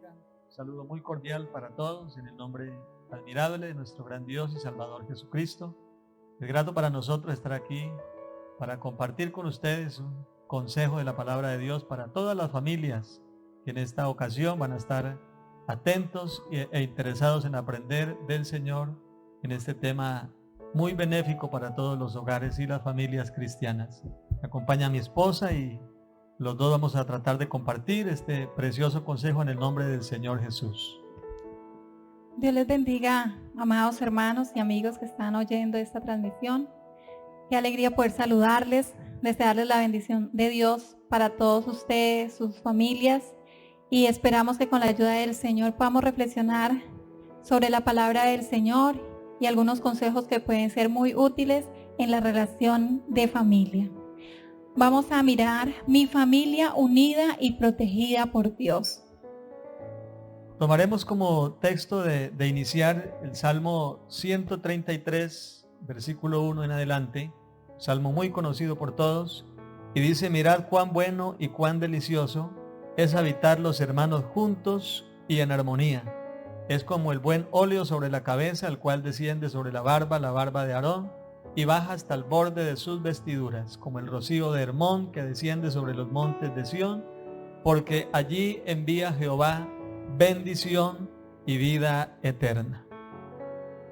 bendiga. Un saludo muy cordial para todos en el nombre admirable de nuestro gran Dios y Salvador Jesucristo. Es grato para nosotros estar aquí para compartir con ustedes un consejo de la palabra de Dios para todas las familias que en esta ocasión van a estar atentos e interesados en aprender del Señor en este tema muy benéfico para todos los hogares y las familias cristianas. Me acompaña mi esposa y los dos vamos a tratar de compartir este precioso consejo en el nombre del Señor Jesús. Dios les bendiga, amados hermanos y amigos que están oyendo esta transmisión. Qué alegría poder saludarles, desearles la bendición de Dios para todos ustedes, sus familias, y esperamos que con la ayuda del Señor podamos reflexionar sobre la palabra del Señor y algunos consejos que pueden ser muy útiles en la relación de familia. Vamos a mirar mi familia unida y protegida por Dios. Tomaremos como texto de iniciar el Salmo 133, versículo 1 en adelante, salmo muy conocido por todos, y dice: mirad cuán bueno y cuán delicioso es habitar los hermanos juntos y en armonía. Es como el buen óleo sobre la cabeza, el cual desciende sobre la barba de Aarón, y baja hasta el borde de sus vestiduras, como el rocío de Hermón que desciende sobre los montes de Sión, porque allí envía Jehová bendición y vida eterna.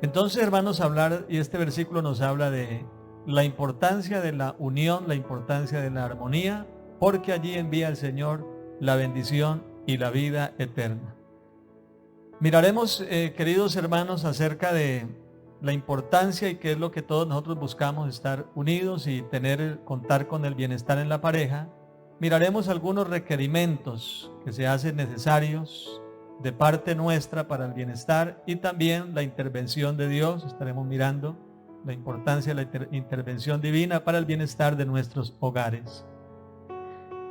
Entonces, hermanos, este versículo nos habla de la importancia de la unión, la importancia de la armonía, porque allí envía el Señor la bendición y la vida eterna. Miraremos, queridos hermanos, acerca de la importancia y qué es lo que todos nosotros buscamos: estar unidos y contar con el bienestar en la pareja. Miraremos algunos requerimientos que se hacen necesarios de parte nuestra para el bienestar y también la intervención de Dios. Estaremos mirando la importancia de la intervención divina para el bienestar de nuestros hogares.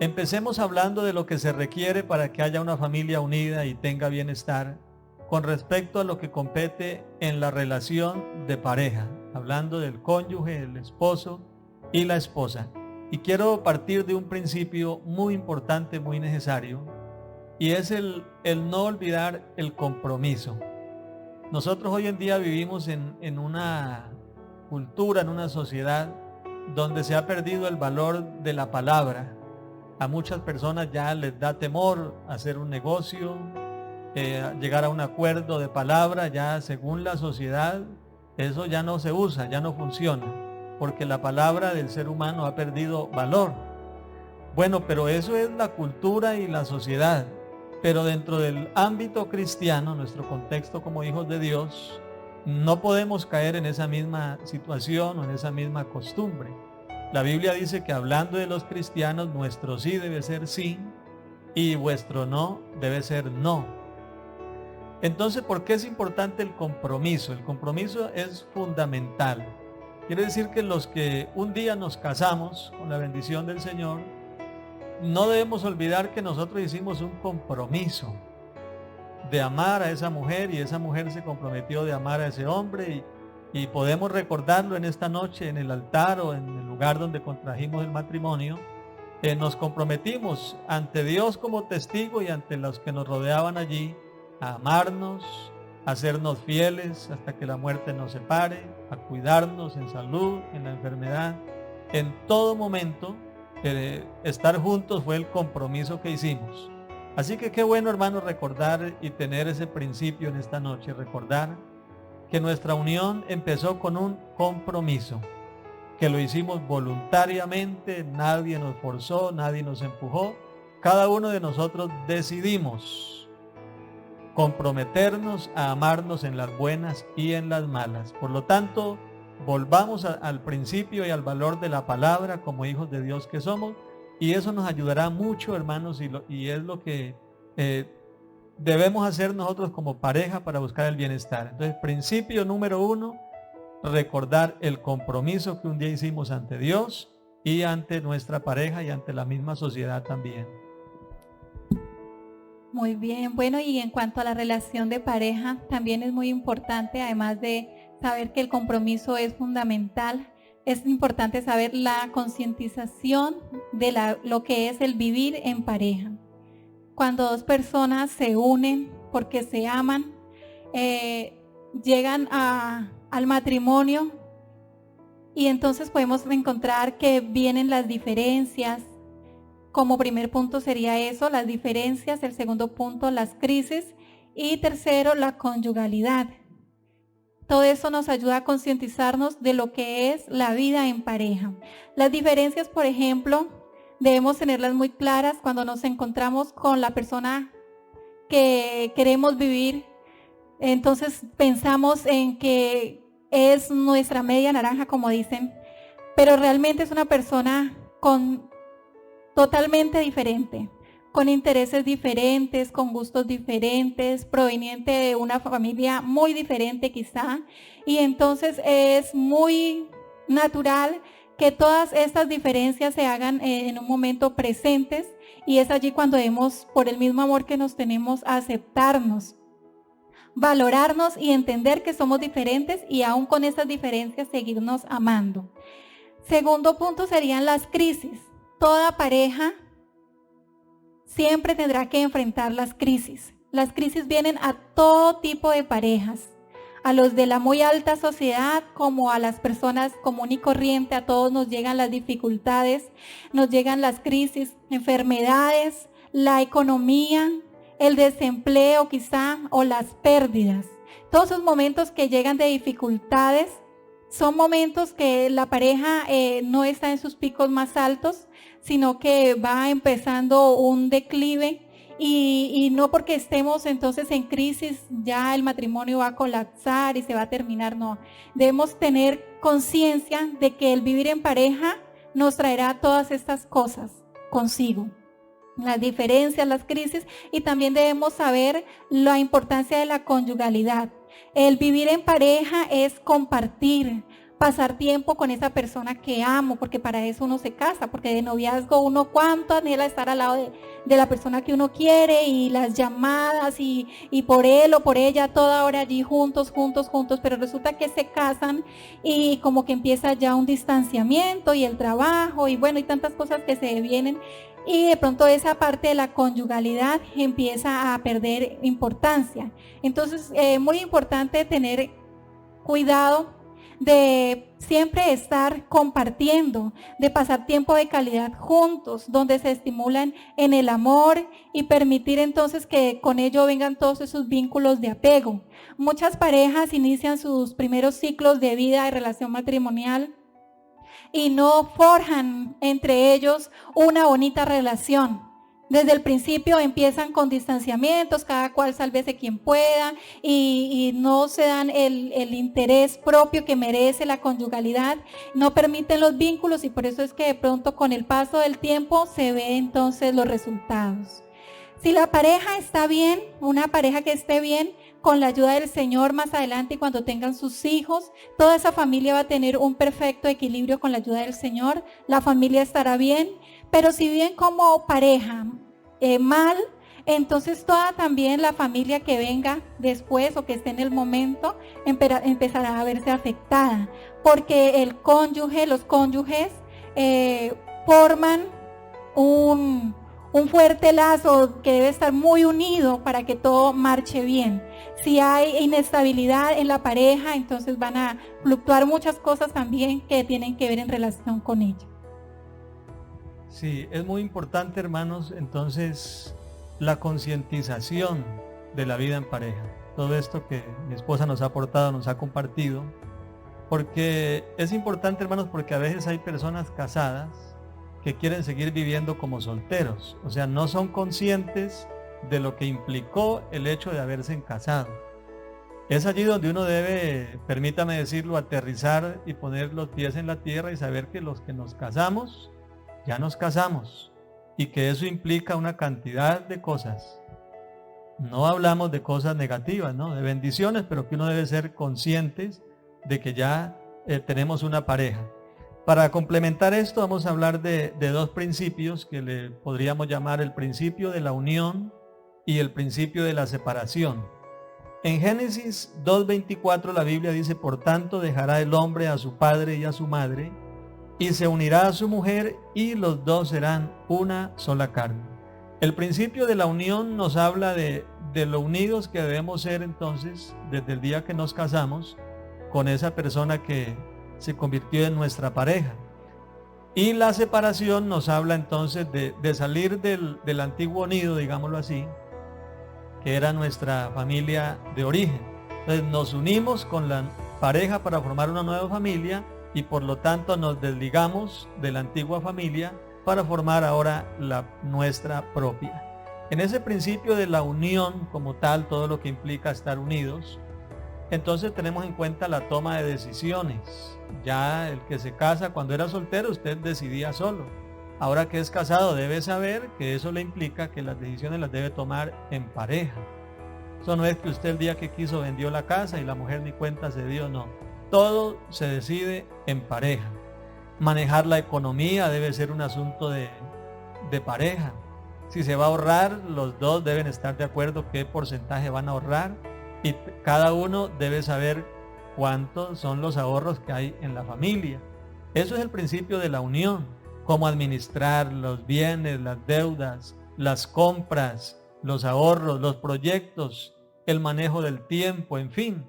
Empecemos hablando de lo que se requiere para que haya una familia unida y tenga bienestar con respecto a lo que compete en la relación de pareja, hablando del cónyuge, el esposo y la esposa. Y quiero partir de un principio muy importante, muy necesario, y es el no olvidar el compromiso. Nosotros hoy en día vivimos en una cultura, en una sociedad donde se ha perdido el valor de la palabra. A muchas personas ya les da temor hacer un negocio, llegar a un acuerdo de palabra. Ya según la sociedad eso ya no se usa, ya no funciona, porque la palabra del ser humano ha perdido valor. Bueno, pero eso es la cultura y la sociedad. Pero dentro del ámbito cristiano, nuestro contexto como hijos de Dios, no podemos caer en esa misma situación o en esa misma costumbre. La Biblia dice que hablando de los cristianos, nuestro sí debe ser sí y vuestro no debe ser no. Entonces, ¿por qué es importante el compromiso? El compromiso es fundamental. Quiere decir que los que un día nos casamos con la bendición del Señor, no debemos olvidar que nosotros hicimos un compromiso de amar a esa mujer, y esa mujer se comprometió de amar a ese hombre, y podemos recordarlo en esta noche en el altar o en el lugar donde contrajimos el matrimonio. Nos comprometimos ante Dios como testigo y ante los que nos rodeaban allí a amarnos, a sernos fieles hasta que la muerte nos separe, a cuidarnos en salud, en la enfermedad, en todo momento. Estar juntos fue el compromiso que hicimos. Así que qué bueno, hermanos, recordar y tener ese principio en esta noche, recordar que nuestra unión empezó con un compromiso, que lo hicimos voluntariamente, nadie nos forzó, nadie nos empujó, cada uno de nosotros decidimos comprometernos a amarnos en las buenas y en las malas. Por lo tanto, volvamos al principio y al valor de la palabra como hijos de Dios que somos, y eso nos ayudará mucho, hermanos, y es lo que debemos hacer nosotros como pareja para buscar el bienestar. Entonces, principio número 1, recordar el compromiso que un día hicimos ante Dios y ante nuestra pareja y ante la misma sociedad también. Muy bien, bueno, y en cuanto a la relación de pareja, también es muy importante, además de saber que el compromiso es fundamental, es importante saber la concientización de lo que es el vivir en pareja. cuando dos personas se unen porque se aman, llegan al matrimonio, y entonces podemos encontrar que vienen las diferencias. Como primer punto sería eso, las diferencias. El segundo punto, las crisis. Y tercero, la conyugalidad. Todo eso nos ayuda a concientizarnos de lo que es la vida en pareja. Las diferencias, por ejemplo, debemos tenerlas muy claras cuando nos encontramos con la persona que queremos vivir. Entonces pensamos en que es nuestra media naranja, como dicen, pero realmente es una persona totalmente diferente, con intereses diferentes, con gustos diferentes, proveniente de una familia muy diferente quizá, y entonces es muy natural que todas estas diferencias se hagan en un momento presentes, y es allí cuando debemos, por el mismo amor que nos tenemos, aceptarnos, valorarnos y entender que somos diferentes, y aún con esas diferencias seguirnos amando. Segundo punto serían las crisis. Toda pareja siempre tendrá que enfrentar las crisis. Las crisis vienen a todo tipo de parejas, a los de la muy alta sociedad como a las personas común y corriente. A todos nos llegan las dificultades, nos llegan las crisis, enfermedades, la economía, el desempleo quizá, o las pérdidas. Todos esos momentos que llegan de dificultades son momentos que la pareja no está en sus picos más altos, sino que va empezando un declive, y no porque estemos entonces en crisis ya el matrimonio va a colapsar y se va a terminar, no. Debemos tener conciencia de que el vivir en pareja nos traerá todas estas cosas consigo, las diferencias, las crisis, y también debemos saber la importancia de la conyugalidad. El vivir en pareja es compartir, pasar tiempo con esa persona que amo, porque para eso uno se casa, porque de noviazgo uno cuánto anhela estar al lado de la persona que uno quiere, y las llamadas y por él o por ella toda hora allí juntos, pero resulta que se casan y como que empieza ya un distanciamiento, y el trabajo, y bueno, y tantas cosas que se vienen, y de pronto esa parte de la conyugalidad empieza a perder importancia. Entonces, muy importante tener cuidado de siempre estar compartiendo, de pasar tiempo de calidad juntos, donde se estimulan en el amor, y permitir entonces que con ello vengan todos esos vínculos de apego. Muchas parejas inician sus primeros ciclos de vida de relación matrimonial y no forjan entre ellos una bonita relación. Desde el principio empiezan con distanciamientos, cada cual sálvese quien pueda, y no se dan el interés propio que merece la conyugalidad, no permiten los vínculos, y por eso es que de pronto con el paso del tiempo se ven entonces los resultados. Si la pareja está bien, una pareja que esté bien, con la ayuda del Señor más adelante, y cuando tengan sus hijos, toda esa familia va a tener un perfecto equilibrio con la ayuda del Señor, la familia estará bien. Pero si viven como pareja mal, entonces toda también la familia que venga después o que esté en el momento empezará a verse afectada, porque los cónyuges forman un fuerte lazo que debe estar muy unido para que todo marche bien. Si hay inestabilidad en la pareja, entonces van a fluctuar muchas cosas también que tienen que ver en relación con ella. Sí, es muy importante, hermanos, entonces la concientización de la vida en pareja. Todo esto que mi esposa nos ha aportado, nos ha compartido, porque es importante, hermanos, porque a veces hay personas casadas que quieren seguir viviendo como solteros, o sea, no son conscientes de lo que implicó el hecho de haberse casado. Es allí donde uno debe, permítame decirlo, aterrizar y poner los pies en la tierra y saber que los que nos casamos, ya nos casamos, y que eso implica una cantidad de cosas. No hablamos de cosas negativas, ¿no? De bendiciones, pero que uno debe ser conscientes de que ya tenemos una pareja. Para complementar esto, vamos a hablar de dos principios que le podríamos llamar el principio de la unión y el principio de la separación. En Génesis 2:24 la Biblia dice: por tanto dejará el hombre a su padre y a su madre, y se unirá a su mujer, y los dos serán una sola carne. El principio de la unión nos habla de lo unidos que debemos ser entonces desde el día que nos casamos con esa persona que se convirtió en nuestra pareja. Y la separación nos habla entonces de salir del antiguo nido, digámoslo así, que era nuestra familia de origen. Entonces nos unimos con la pareja para formar una nueva familia y por lo tanto nos desligamos de la antigua familia para formar ahora la nuestra propia. En ese principio de la unión como tal, todo lo que implica estar unidos, entonces tenemos en cuenta la toma de decisiones. Ya el que se casa, cuando era soltero, usted decidía solo. Ahora que es casado, debe saber que eso le implica que las decisiones las debe tomar en pareja. Eso no es que usted el día que quiso vendió la casa y la mujer ni cuenta se dio, no. Todo se decide en pareja. Manejar la economía debe ser un asunto de pareja. Si se va a ahorrar, los dos deben estar de acuerdo qué porcentaje van a ahorrar y cada uno debe saber cuántos son los ahorros que hay en la familia. Eso es el principio de la unión. Cómo administrar los bienes, las deudas, las compras, los ahorros, los proyectos, el manejo del tiempo, en fin.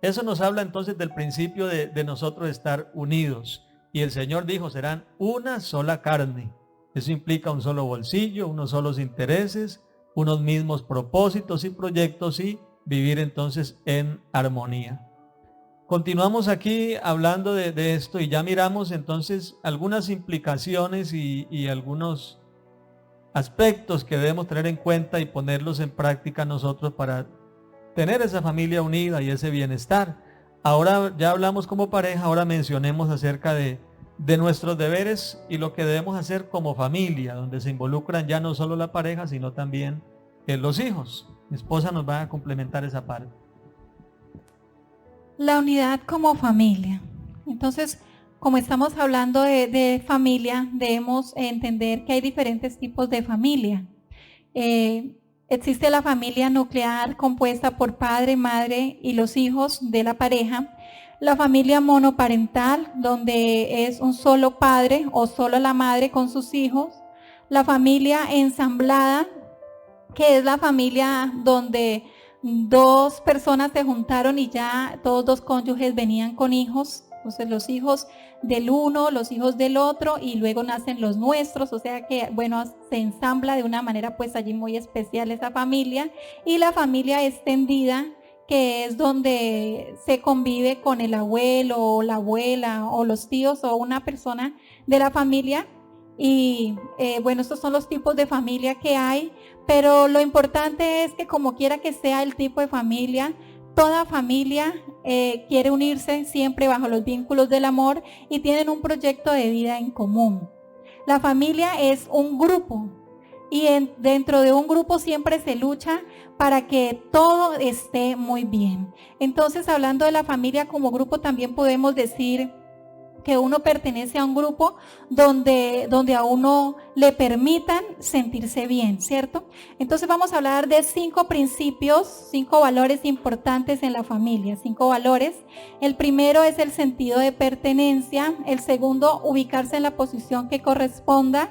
Eso nos habla entonces del principio de nosotros estar unidos. Y el Señor dijo, serán una sola carne. Eso implica un solo bolsillo, unos solos intereses, unos mismos propósitos y proyectos y vivir entonces en armonía. Continuamos aquí hablando de esto y ya miramos entonces algunas implicaciones y algunos aspectos que debemos tener en cuenta y ponerlos en práctica nosotros para tener esa familia unida y ese bienestar. Ahora ya hablamos como pareja, ahora mencionemos acerca de nuestros deberes y lo que debemos hacer como familia, donde se involucran ya no solo la pareja, sino también los hijos. Mi esposa nos va a complementar esa parte. La unidad como familia. Entonces, como estamos hablando de familia, debemos entender que hay diferentes tipos de familia. Existe la familia nuclear compuesta por padre, madre y los hijos de la pareja. La familia monoparental, donde es un solo padre o solo la madre con sus hijos. La familia ensamblada, que es la familia donde dos personas se juntaron y ya todos dos cónyuges venían con hijos. Entonces los hijos del uno, los hijos del otro y luego nacen los nuestros, o sea que bueno, se ensambla de una manera pues allí muy especial esa familia. Y la familia extendida, que es donde se convive con el abuelo o la abuela o los tíos o una persona de la familia. Y bueno, estos son los tipos de familia que hay, pero lo importante es que como quiera que sea el tipo de familia, toda familia quiere unirse siempre bajo los vínculos del amor y tienen un proyecto de vida en común. La familia es un grupo y dentro de un grupo siempre se lucha para que todo esté muy bien. Entonces, hablando de la familia como grupo, también podemos decir que uno pertenece a un grupo donde a uno le permitan sentirse bien, ¿cierto? Entonces vamos a hablar de 5 principios, 5 valores importantes en la familia, 5 valores. El primero es el sentido de pertenencia, el segundo, ubicarse en la posición que corresponda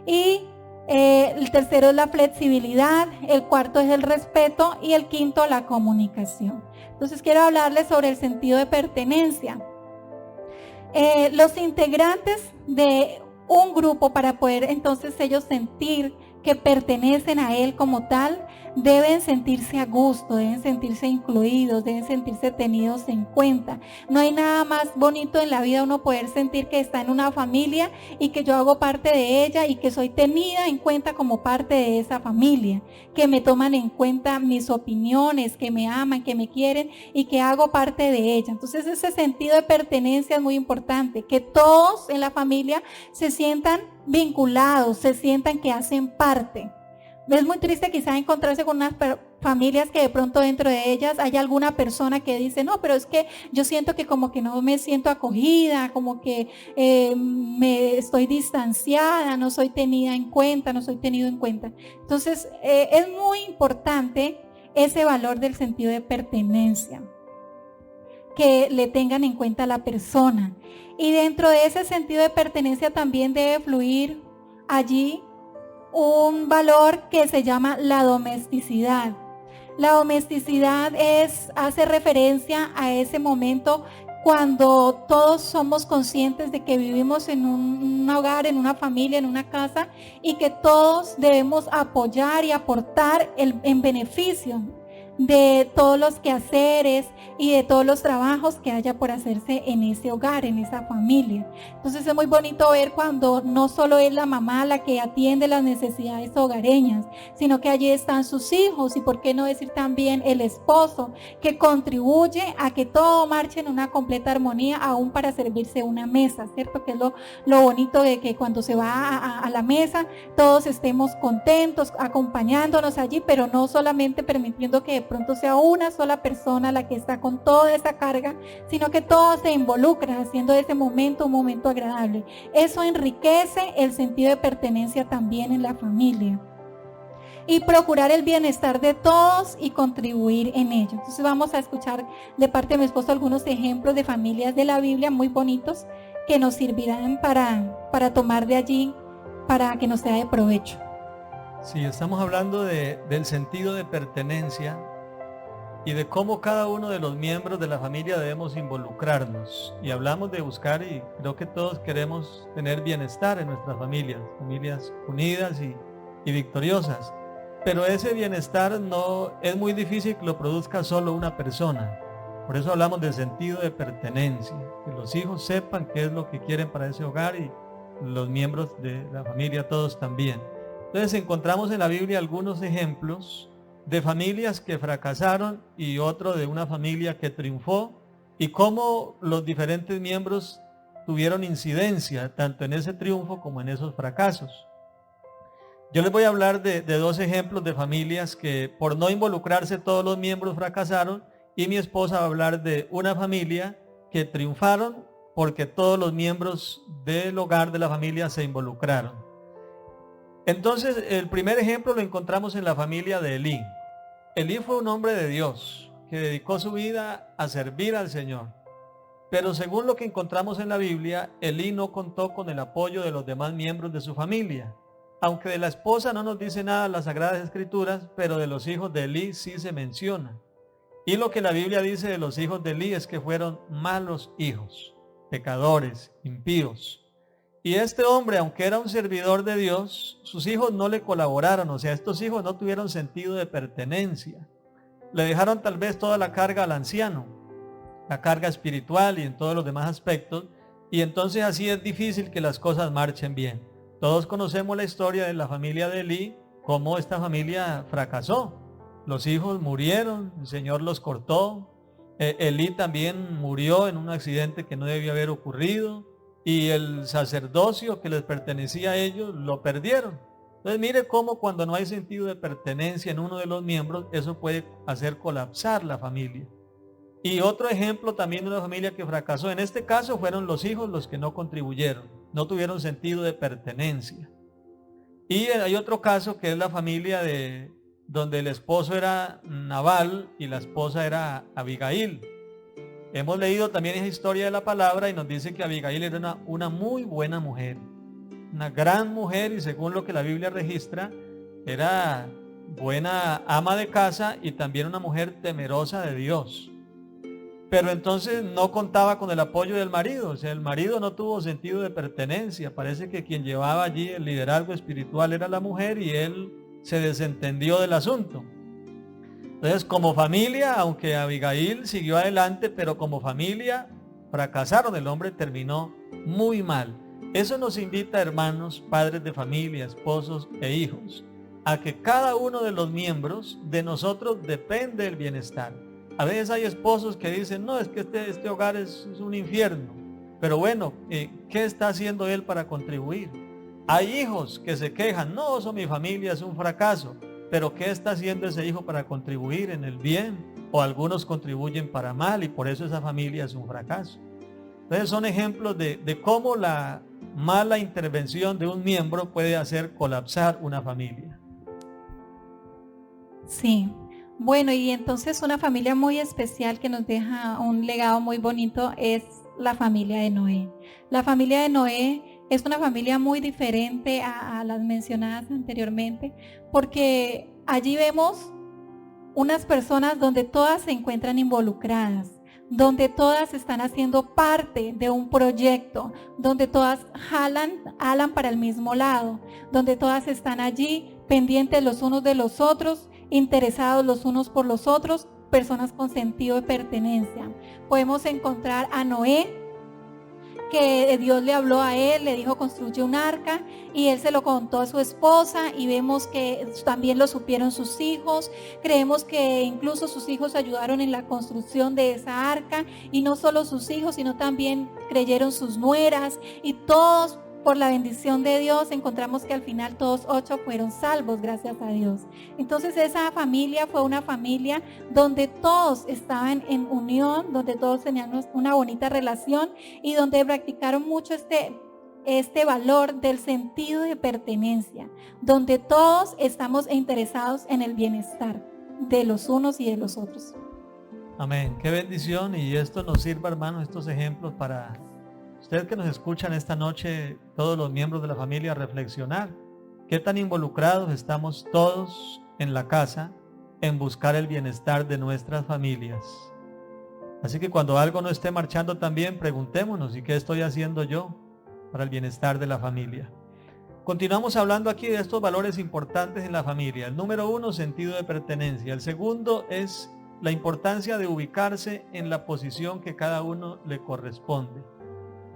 y el tercero es la flexibilidad, el cuarto es el respeto y el quinto la comunicación. Entonces quiero hablarles sobre el sentido de pertenencia. Los integrantes de un grupo, para poder entonces ellos sentir que pertenecen a él como tal, deben sentirse a gusto, deben sentirse incluidos, deben sentirse tenidos en cuenta. No hay nada más bonito en la vida uno poder sentir que está en una familia y que yo hago parte de ella y que soy tenida en cuenta como parte de esa familia, que me toman en cuenta mis opiniones, que me aman, que me quieren y que hago parte de ella. Entonces ese sentido de pertenencia es muy importante, que todos en la familia se sientan vinculados, se sientan que hacen parte. Es muy triste quizá encontrarse con unas familias que de pronto dentro de ellas hay alguna persona que dice, no, pero es que yo siento que como que no me siento acogida, como que me estoy distanciada, no soy tenida en cuenta, no soy tenido en cuenta. Entonces es muy importante ese valor del sentido de pertenencia, que le tengan en cuenta a la persona. Y dentro de ese sentido de pertenencia también debe fluir allí un valor que se llama la domesticidad. La domesticidad hace referencia a ese momento cuando todos somos conscientes de que vivimos en un hogar, en una familia, en una casa, y que todos debemos apoyar y aportar en beneficio de todos los quehaceres y de todos los trabajos que haya por hacerse en ese hogar, en esa familia. Entonces es muy bonito ver cuando no solo es la mamá la que atiende las necesidades hogareñas, sino que allí están sus hijos y por qué no decir también el esposo, que contribuye a que todo marche en una completa armonía, aún para servirse una mesa, ¿cierto? Que es lo bonito de que cuando se va a la mesa todos estemos contentos, acompañándonos allí, pero no solamente permitiendo que de pronto sea una sola persona la que está con toda esa carga, sino que todos se involucran haciendo de ese momento un momento agradable. Eso enriquece el sentido de pertenencia también en la familia. Y procurar el bienestar de todos y contribuir en ello. Entonces vamos a escuchar de parte de mi esposo algunos ejemplos de familias de la Biblia muy bonitos que nos servirán para tomar de allí, para que nos sea de provecho. Sí, estamos hablando del sentido de pertenencia y de cómo cada uno de los miembros de la familia debemos involucrarnos. Y hablamos de buscar, y creo que todos queremos tener bienestar en nuestras familias unidas y victoriosas. Pero ese bienestar no es muy difícil que lo produzca solo una persona. Por eso hablamos del sentido de pertenencia, que los hijos sepan qué es lo que quieren para ese hogar y los miembros de la familia todos también. Entonces encontramos en la Biblia algunos ejemplos de familias que fracasaron y otro de una familia que triunfó, y cómo los diferentes miembros tuvieron incidencia tanto en ese triunfo como en esos fracasos. Yo les voy a hablar de dos ejemplos de familias que por no involucrarse todos los miembros fracasaron, y mi esposa va a hablar de una familia que triunfaron porque todos los miembros del hogar de la familia se involucraron. Entonces, el primer ejemplo lo encontramos en la familia de Elí. Elí fue un hombre de Dios que dedicó su vida a servir al Señor. Pero según lo que encontramos en la Biblia, Elí no contó con el apoyo de los demás miembros de su familia. Aunque de la esposa no nos dice nada las Sagradas Escrituras, pero de los hijos de Elí sí se menciona. Y lo que la Biblia dice de los hijos de Elí es que fueron malos hijos, pecadores, impíos. Y este hombre, aunque era un servidor de Dios, sus hijos no le colaboraron, o sea, estos hijos no tuvieron sentido de pertenencia. Le dejaron tal vez toda la carga al anciano, la carga espiritual y en todos los demás aspectos, y entonces así es difícil que las cosas marchen bien. Todos conocemos la historia de la familia de Elí, cómo esta familia fracasó. Los hijos murieron, el Señor los cortó. Elí también murió en un accidente que no debía haber ocurrido. Y el sacerdocio que les pertenecía a ellos lo perdieron. Entonces mire cómo cuando no hay sentido de pertenencia en uno de los miembros, eso puede hacer colapsar la familia. Y otro ejemplo también de una familia que fracasó, en este caso fueron los hijos los que no contribuyeron, no tuvieron sentido de pertenencia. Y hay otro caso que es la familia donde el esposo era Nabal y la esposa era Abigail. Hemos leído también esa historia de la palabra y nos dice que Abigail era una muy buena mujer, una gran mujer, y según lo que la Biblia registra, era buena ama de casa y también una mujer temerosa de Dios. Pero entonces no contaba con el apoyo del marido, o sea, el marido no tuvo sentido de pertenencia. Parece que quien llevaba allí el liderazgo espiritual era la mujer y él se desentendió del asunto. Entonces, como familia, aunque Abigail siguió adelante, pero como familia fracasaron, el hombre terminó muy mal. Eso nos invita, hermanos, padres de familia, esposos e hijos, a que cada uno de los miembros de nosotros depende del bienestar. A veces hay esposos que dicen, no, es que este hogar es un infierno. Pero bueno, ¿qué está haciendo él para contribuir? Hay hijos que se quejan, no, eso mi familia es un fracaso. Pero ¿qué está haciendo ese hijo para contribuir en el bien? O algunos contribuyen para mal y por eso esa familia es un fracaso. Entonces son ejemplos de cómo la mala intervención de un miembro puede hacer colapsar una familia. Sí. Bueno, y entonces una familia muy especial que nos deja un legado muy bonito es la familia de Noé. La familia de Noé es una familia muy diferente a las mencionadas anteriormente, porque allí vemos unas personas donde todas se encuentran involucradas, donde todas están haciendo parte de un proyecto, donde todas jalan para el mismo lado, donde todas están allí pendientes los unos de los otros, interesados los unos por los otros, personas con sentido de pertenencia. Podemos encontrar a Noé, que Dios le habló a él, le dijo construye un arca, y él se lo contó a su esposa, y vemos que también lo supieron sus hijos. Creemos que incluso sus hijos ayudaron en la construcción de esa arca, y no solo sus hijos, sino también creyeron sus nueras, y todos, por la bendición de Dios, encontramos que al final todos 8 fueron salvos, gracias a Dios. Entonces esa familia fue una familia donde todos estaban en unión, donde todos tenían una bonita relación, y donde practicaron mucho este valor del sentido de pertenencia, donde todos estamos interesados en el bienestar de los unos y de los otros. Amén. Qué bendición, y esto nos sirva, hermanos, estos ejemplos para usted que nos escuchan esta noche, todos los miembros de la familia, a reflexionar. ¿Qué tan involucrados estamos todos en la casa en buscar el bienestar de nuestras familias? Así que cuando algo no esté marchando tan bien, preguntémonos, ¿y qué estoy haciendo yo para el bienestar de la familia? Continuamos hablando aquí de estos valores importantes en la familia. El número 1, sentido de pertenencia. El segundo es la importancia de ubicarse en la posición que cada uno le corresponde.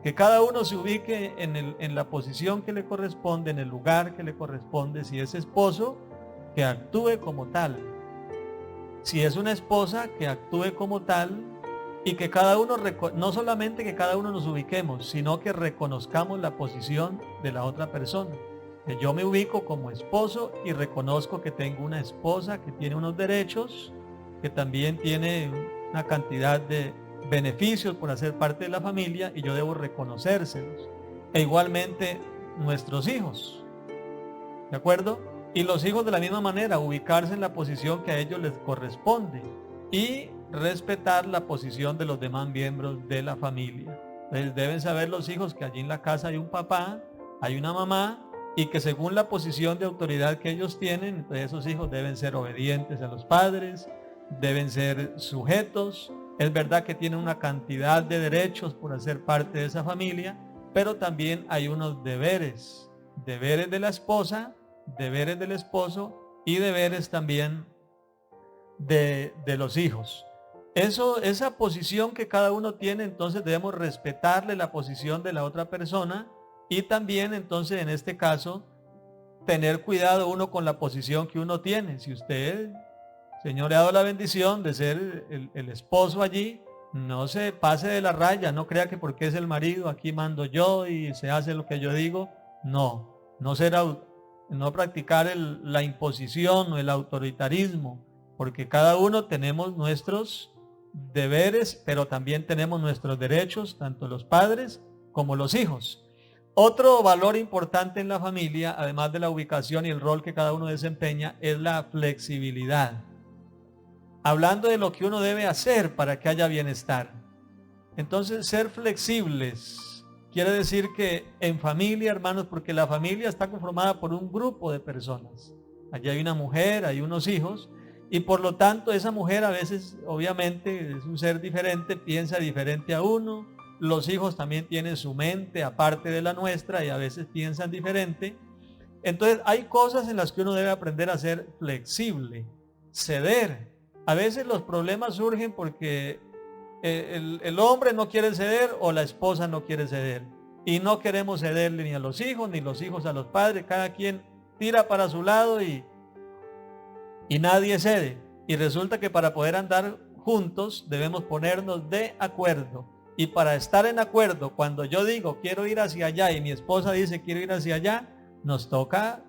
Que cada uno se ubique en la posición que le corresponde, en el lugar que le corresponde. Si es esposo, que actúe como tal. Si es una esposa, que actúe como tal, y que cada uno, no solamente que cada uno nos ubiquemos, sino que reconozcamos la posición de la otra persona. Que yo me ubico como esposo y reconozco que tengo una esposa que tiene unos derechos, que también tiene una cantidad de beneficios por hacer parte de la familia, y yo debo reconocérselos. E igualmente nuestros hijos, ¿de acuerdo? Y los hijos de la misma manera, ubicarse en la posición que a ellos les corresponde y respetar la posición de los demás miembros de la familia. Entonces deben saber los hijos que allí en la casa hay un papá, hay una mamá, y que según la posición de autoridad que ellos tienen, pues esos hijos deben ser obedientes a los padres, deben ser sujetos. Es verdad que tienen una cantidad de derechos por hacer parte de esa familia, pero también hay unos deberes. Deberes de la esposa, deberes del esposo, y deberes también de los hijos. Esa posición que cada uno tiene, entonces debemos respetarle la posición de la otra persona, y también entonces en este caso tener cuidado uno con la posición que uno tiene. Si usted, Señor, le ha dado la bendición de ser el esposo allí, no se pase de la raya, no crea que porque es el marido, aquí mando yo y se hace lo que yo digo. No practicar la imposición o el autoritarismo, porque cada uno tenemos nuestros deberes, pero también tenemos nuestros derechos, tanto los padres como los hijos. Otro valor importante en la familia, además de la ubicación y el rol que cada uno desempeña, es la flexibilidad. Hablando de lo que uno debe hacer para que haya bienestar. Entonces, ser flexibles quiere decir que en familia, hermanos, porque la familia está conformada por un grupo de personas. Allí hay una mujer, hay unos hijos, y por lo tanto esa mujer a veces, obviamente, es un ser diferente, piensa diferente a uno. Los hijos también tienen su mente aparte de la nuestra y a veces piensan diferente. Entonces hay cosas en las que uno debe aprender a ser flexible, ceder. A veces los problemas surgen porque el hombre no quiere ceder o la esposa no quiere ceder. Y no queremos cederle ni a los hijos, ni los hijos a los padres. Cada quien tira para su lado y nadie cede. Y resulta que para poder andar juntos debemos ponernos de acuerdo. Y para estar en acuerdo, cuando yo digo quiero ir hacia allá y mi esposa dice quiero ir hacia allá, nos toca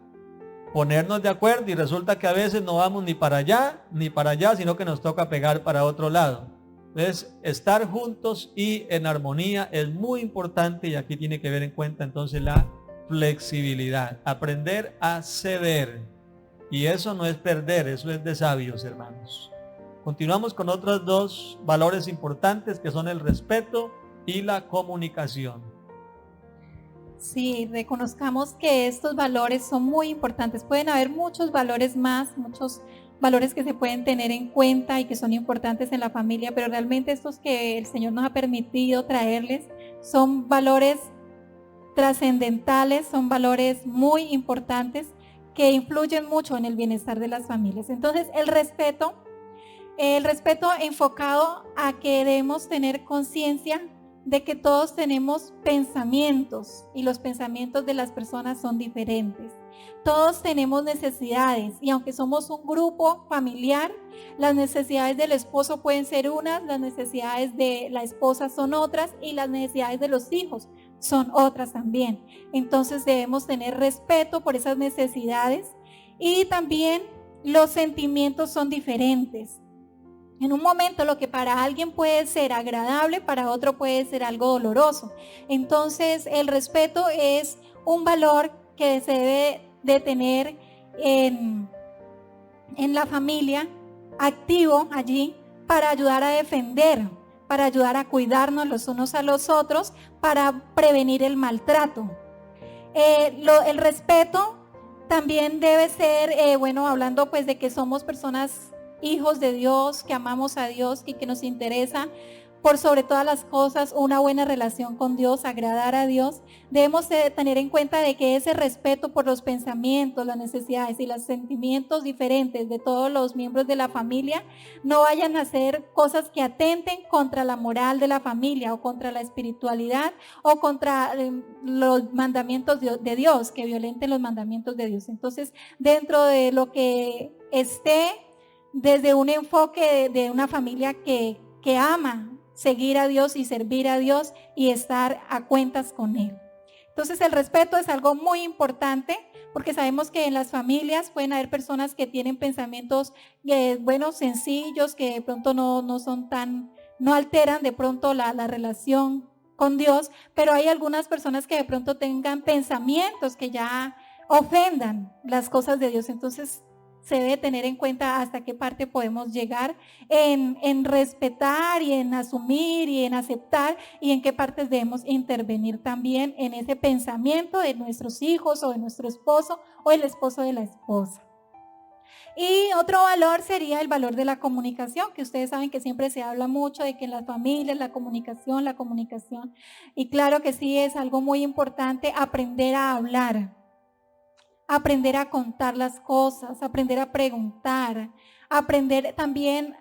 ponernos de acuerdo, y resulta que a veces no vamos ni para allá, sino que nos toca pegar para otro lado. Entonces, estar juntos y en armonía es muy importante, y aquí tiene que ver en cuenta entonces la flexibilidad. Aprender a ceder. Y eso no es perder, eso es de sabios, hermanos. Continuamos con otros dos valores importantes, que son el respeto y la comunicación. Sí, reconozcamos que estos valores son muy importantes. Pueden haber muchos valores más, muchos valores que se pueden tener en cuenta y que son importantes en la familia, pero realmente estos que el Señor nos ha permitido traerles son valores trascendentales, son valores muy importantes que influyen mucho en el bienestar de las familias. Entonces, el respeto enfocado a que debemos tener conciencia de que todos tenemos pensamientos y los pensamientos de las personas son diferentes. Todos tenemos necesidades y aunque somos un grupo familiar, las necesidades del esposo pueden ser unas, las necesidades de la esposa son otras y las necesidades de los hijos son otras también. Entonces debemos tener respeto por esas necesidades y también los sentimientos son diferentes. En un momento lo que para alguien puede ser agradable, para otro puede ser algo doloroso. Entonces el respeto es un valor que se debe de tener en la familia, activo allí para ayudar a defender, para ayudar a cuidarnos los unos a los otros, para prevenir el maltrato. El respeto también debe ser, hablando pues de que somos personas hijos de Dios, que amamos a Dios y que nos interesa por sobre todas las cosas una buena relación con Dios, agradar a Dios. Debemos tener en cuenta de que ese respeto por los pensamientos, las necesidades y los sentimientos diferentes de todos los miembros de la familia no vayan a hacer cosas que atenten contra la moral de la familia o contra la espiritualidad o contra los mandamientos de Dios, que violenten los mandamientos de Dios. Entonces, dentro de lo que esté desde un enfoque de una familia que ama seguir a Dios y servir a Dios y estar a cuentas con Él. Entonces el respeto es algo muy importante porque sabemos que en las familias pueden haber personas que tienen pensamientos sencillos, que de pronto no alteran de pronto la relación con Dios, pero hay algunas personas que de pronto tengan pensamientos que ya ofendan las cosas de Dios. Entonces se debe tener en cuenta hasta qué parte podemos llegar en respetar y en asumir y en aceptar y en qué partes debemos intervenir también en ese pensamiento de nuestros hijos o de nuestro esposo o el esposo de la esposa. Y otro valor sería el valor de la comunicación, que ustedes saben que siempre se habla mucho de que en las familias la comunicación, y claro que sí es algo muy importante aprender a hablar. Aprender a contar las cosas, aprender a preguntar, aprender también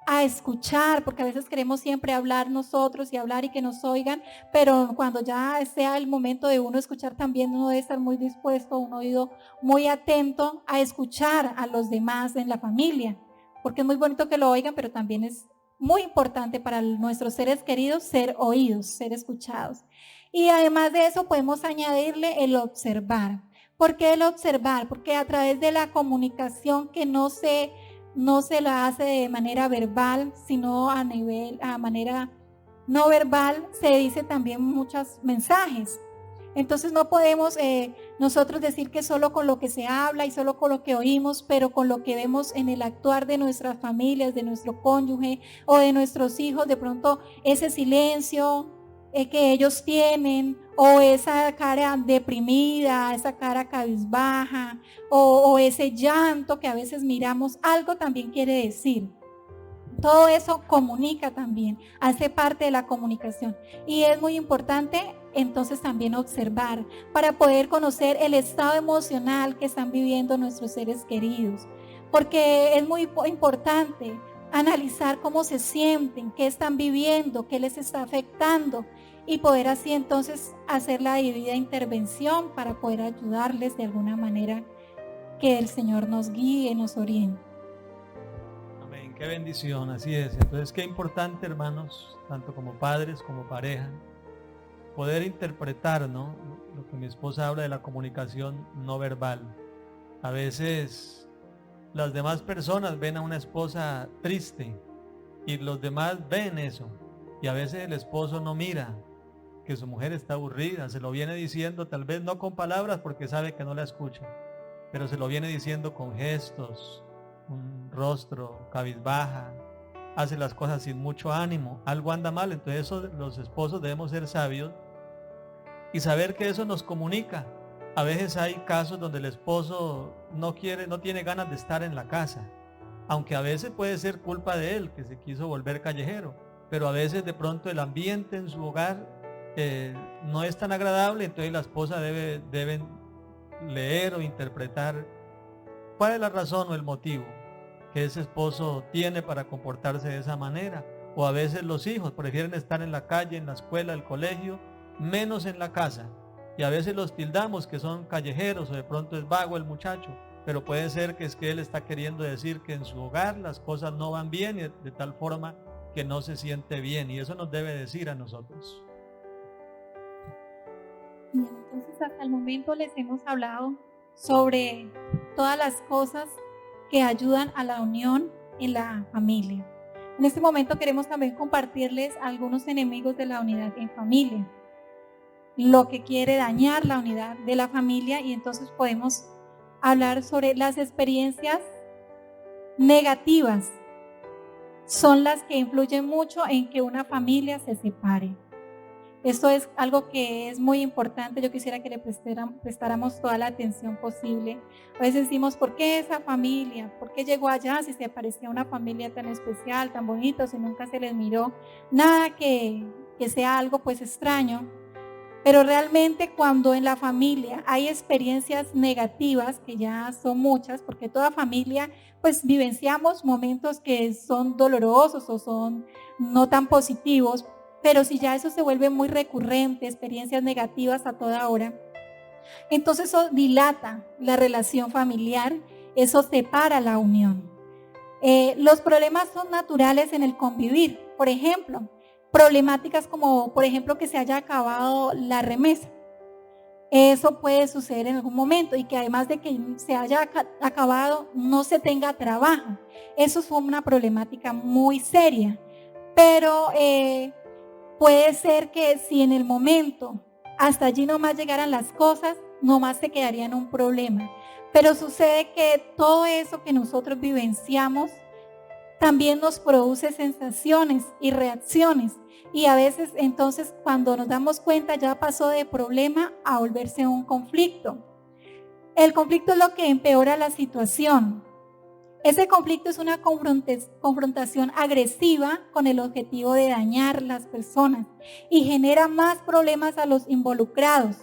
a escuchar, porque a veces queremos siempre hablar nosotros y hablar y que nos oigan, pero cuando ya sea el momento de uno escuchar también uno debe estar muy dispuesto, un oído muy atento a escuchar a los demás en la familia, porque es muy bonito que lo oigan, pero también es muy importante para nuestros seres queridos ser oídos, ser escuchados. Y además de eso podemos añadirle el observar. ¿Por qué el observar? Porque a través de la comunicación que no se la hace de manera verbal, sino a manera no verbal, se dice también muchos mensajes. Entonces no podemos nosotros decir que solo con lo que se habla y solo con lo que oímos, pero con lo que vemos en el actuar de nuestras familias, de nuestro cónyuge o de nuestros hijos, de pronto ese silencio que ellos tienen, o esa cara deprimida, esa cara cabizbaja, o ese llanto que a veces miramos, algo también quiere decir. Todo eso comunica también, hace parte de la comunicación. Y es muy importante entonces también observar para poder conocer el estado emocional que están viviendo nuestros seres queridos. Porque es muy importante analizar cómo se sienten, qué están viviendo, qué les está afectando y poder así entonces hacer la debida intervención para poder ayudarles de alguna manera, que el Señor nos guíe, nos oriente. Amén, qué bendición, así es. Entonces qué importante, hermanos, tanto como padres como pareja, poder interpretar, ¿no?, lo que mi esposa habla de la comunicación no verbal. A veces las demás personas ven a una esposa triste y los demás ven eso, y a veces el esposo no mira que su mujer está aburrida, se lo viene diciendo, tal vez no con palabras porque sabe que no la escucha, pero se lo viene diciendo con gestos, un rostro cabizbaja, hace las cosas sin mucho ánimo, algo anda mal. Entonces los esposos debemos ser sabios y saber que eso nos comunica. A veces hay casos donde el esposo no tiene ganas de estar en la casa, aunque a veces puede ser culpa de él, que se quiso volver callejero, pero a veces de pronto el ambiente en su hogar no es tan agradable, entonces la esposa debe leer o interpretar cuál es la razón o el motivo que ese esposo tiene para comportarse de esa manera. O a veces los hijos prefieren estar en la calle, en la escuela, el colegio, menos en la casa. Y a veces los tildamos que son callejeros o de pronto es vago el muchacho, pero puede ser que es que él está queriendo decir que en su hogar las cosas no van bien y de tal forma que no se siente bien, y eso nos debe decir a nosotros. Entonces hasta el momento les hemos hablado sobre todas las cosas que ayudan a la unión en la familia. En este momento queremos también compartirles algunos enemigos de la unidad en familia, lo que quiere dañar la unidad de la familia, y entonces podemos hablar sobre las experiencias negativas. Son las que influyen mucho en que una familia se separe. Esto es algo que es muy importante. Yo quisiera que le prestáramos toda la atención posible. A veces decimos, ¿por qué esa familia? ¿Por qué llegó allá si se parecía una familia tan especial, tan bonita, si nunca se les miró? Nada que sea algo pues extraño. Pero realmente cuando en la familia hay experiencias negativas, que ya son muchas, porque toda familia pues vivenciamos momentos que son dolorosos o son no tan positivos, pero si ya eso se vuelve muy recurrente, experiencias negativas a toda hora, entonces eso dilata la relación familiar, eso separa la unión. Los problemas son naturales en el convivir. Por ejemplo, problemáticas como, por ejemplo, que se haya acabado la remesa. Eso puede suceder en algún momento, y que además de que se haya acabado, no se tenga trabajo. Eso es una problemática muy seria. Pero puede ser que si en el momento hasta allí nomás llegaran las cosas, nomás se quedaría en un problema. Pero sucede que todo eso que nosotros vivenciamos también nos produce sensaciones y reacciones, y a veces entonces cuando nos damos cuenta ya pasó de problema a volverse un conflicto. El conflicto es lo que empeora la situación. Ese conflicto es una confrontación agresiva con el objetivo de dañar las personas y genera más problemas a los involucrados,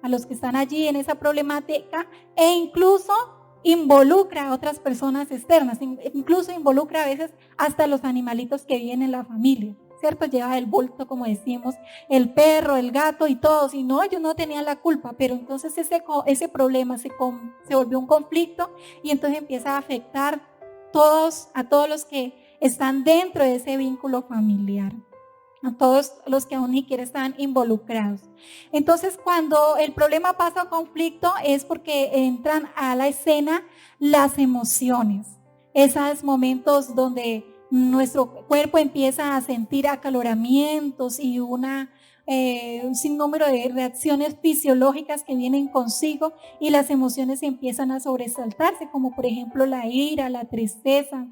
a los que están allí en esa problemática, e incluso involucra a otras personas externas, incluso involucra a veces hasta los animalitos que viven en la familia, ¿cierto? Lleva el bulto, como decimos, el perro, el gato y todos, y no, ellos no tenían la culpa, pero entonces ese problema se volvió un conflicto, y entonces empieza a afectar a todos los que están dentro de ese vínculo familiar, a todos los que aún ni siquiera están involucrados. Entonces, cuando el problema pasa a conflicto es porque entran a la escena las emociones, esos momentos donde nuestro cuerpo empieza a sentir acaloramientos y un sinnúmero de reacciones fisiológicas que vienen consigo, y las emociones empiezan a sobresaltarse, como por ejemplo la ira, la tristeza.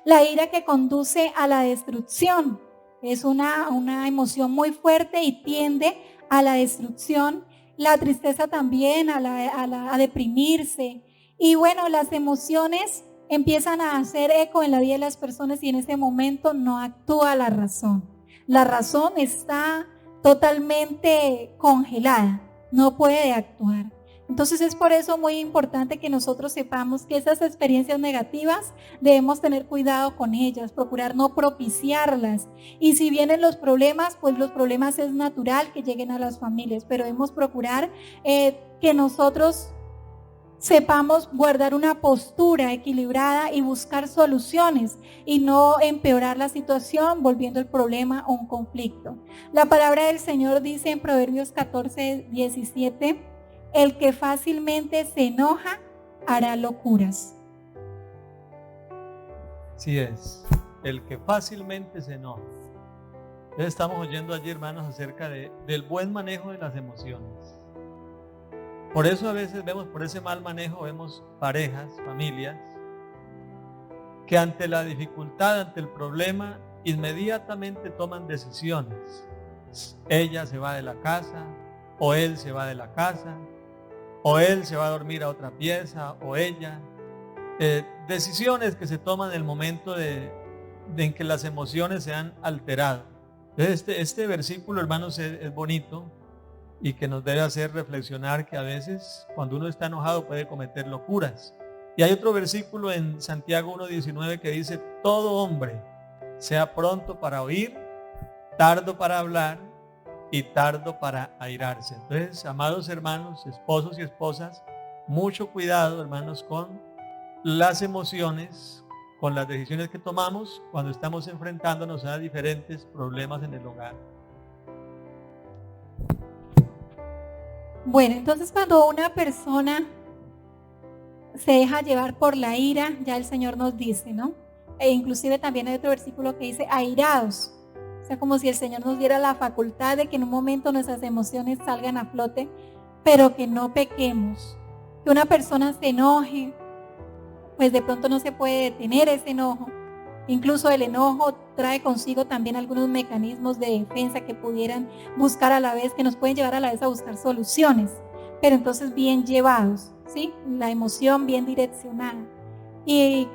La ira que conduce a la destrucción. Es una emoción muy fuerte y tiende a la destrucción. La tristeza también a deprimirse. Y bueno, las emociones empiezan a hacer eco en la vida de las personas, y en ese momento no actúa la razón. La razón está totalmente congelada, no puede actuar. Entonces es por eso muy importante que nosotros sepamos que esas experiencias negativas debemos tener cuidado con ellas, procurar no propiciarlas. Y si vienen los problemas, pues los problemas es natural que lleguen a las familias, pero debemos procurar que nosotros sepamos guardar una postura equilibrada y buscar soluciones, y no empeorar la situación volviendo el problema un conflicto. La palabra del Señor dice en Proverbios 14:17, el que fácilmente se enoja hará locuras. Así es, el que fácilmente se enoja. Entonces estamos oyendo allí, hermanos, acerca del buen manejo de las emociones. Por eso a veces por ese mal manejo vemos parejas, familias, que ante la dificultad, ante el problema, inmediatamente toman decisiones. Ella se va de la casa, o él se va de la casa, o él se va a dormir a otra pieza, o ella. Decisiones que se toman en el momento en que las emociones se han alterado. Entonces este versículo, hermanos, es bonito y que nos debe hacer reflexionar que a veces cuando uno está enojado puede cometer locuras. Y hay otro versículo en Santiago 1:19 que dice: todo hombre sea pronto para oír, tardo para hablar y tardo para airarse. Entonces, amados hermanos, esposos y esposas, mucho cuidado, hermanos, con las emociones, con las decisiones que tomamos cuando estamos enfrentándonos a diferentes problemas en el hogar. Bueno, entonces cuando una persona se deja llevar por la ira, ya el Señor nos dice, ¿no? E inclusive también hay otro versículo que dice airados. O sea, como si el Señor nos diera la facultad de que en un momento nuestras emociones salgan a flote, pero que no pequemos. Que una persona se enoje, pues de pronto no se puede detener ese enojo. Incluso el enojo trae consigo también algunos mecanismos de defensa que pudieran buscar a la vez, que nos pueden llevar a la vez a buscar soluciones, pero entonces bien llevados, ¿sí? La emoción bien direccionada. Y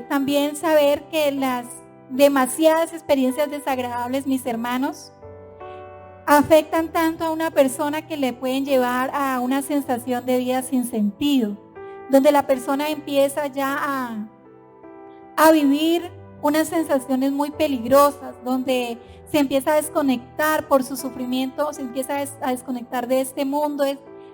también saber que las demasiadas experiencias desagradables, mis hermanos, afectan tanto a una persona que le pueden llevar a una sensación de vida sin sentido, donde la persona empieza ya a vivir unas sensaciones muy peligrosas, donde se empieza a desconectar por su sufrimiento, se empieza a desconectar de este mundo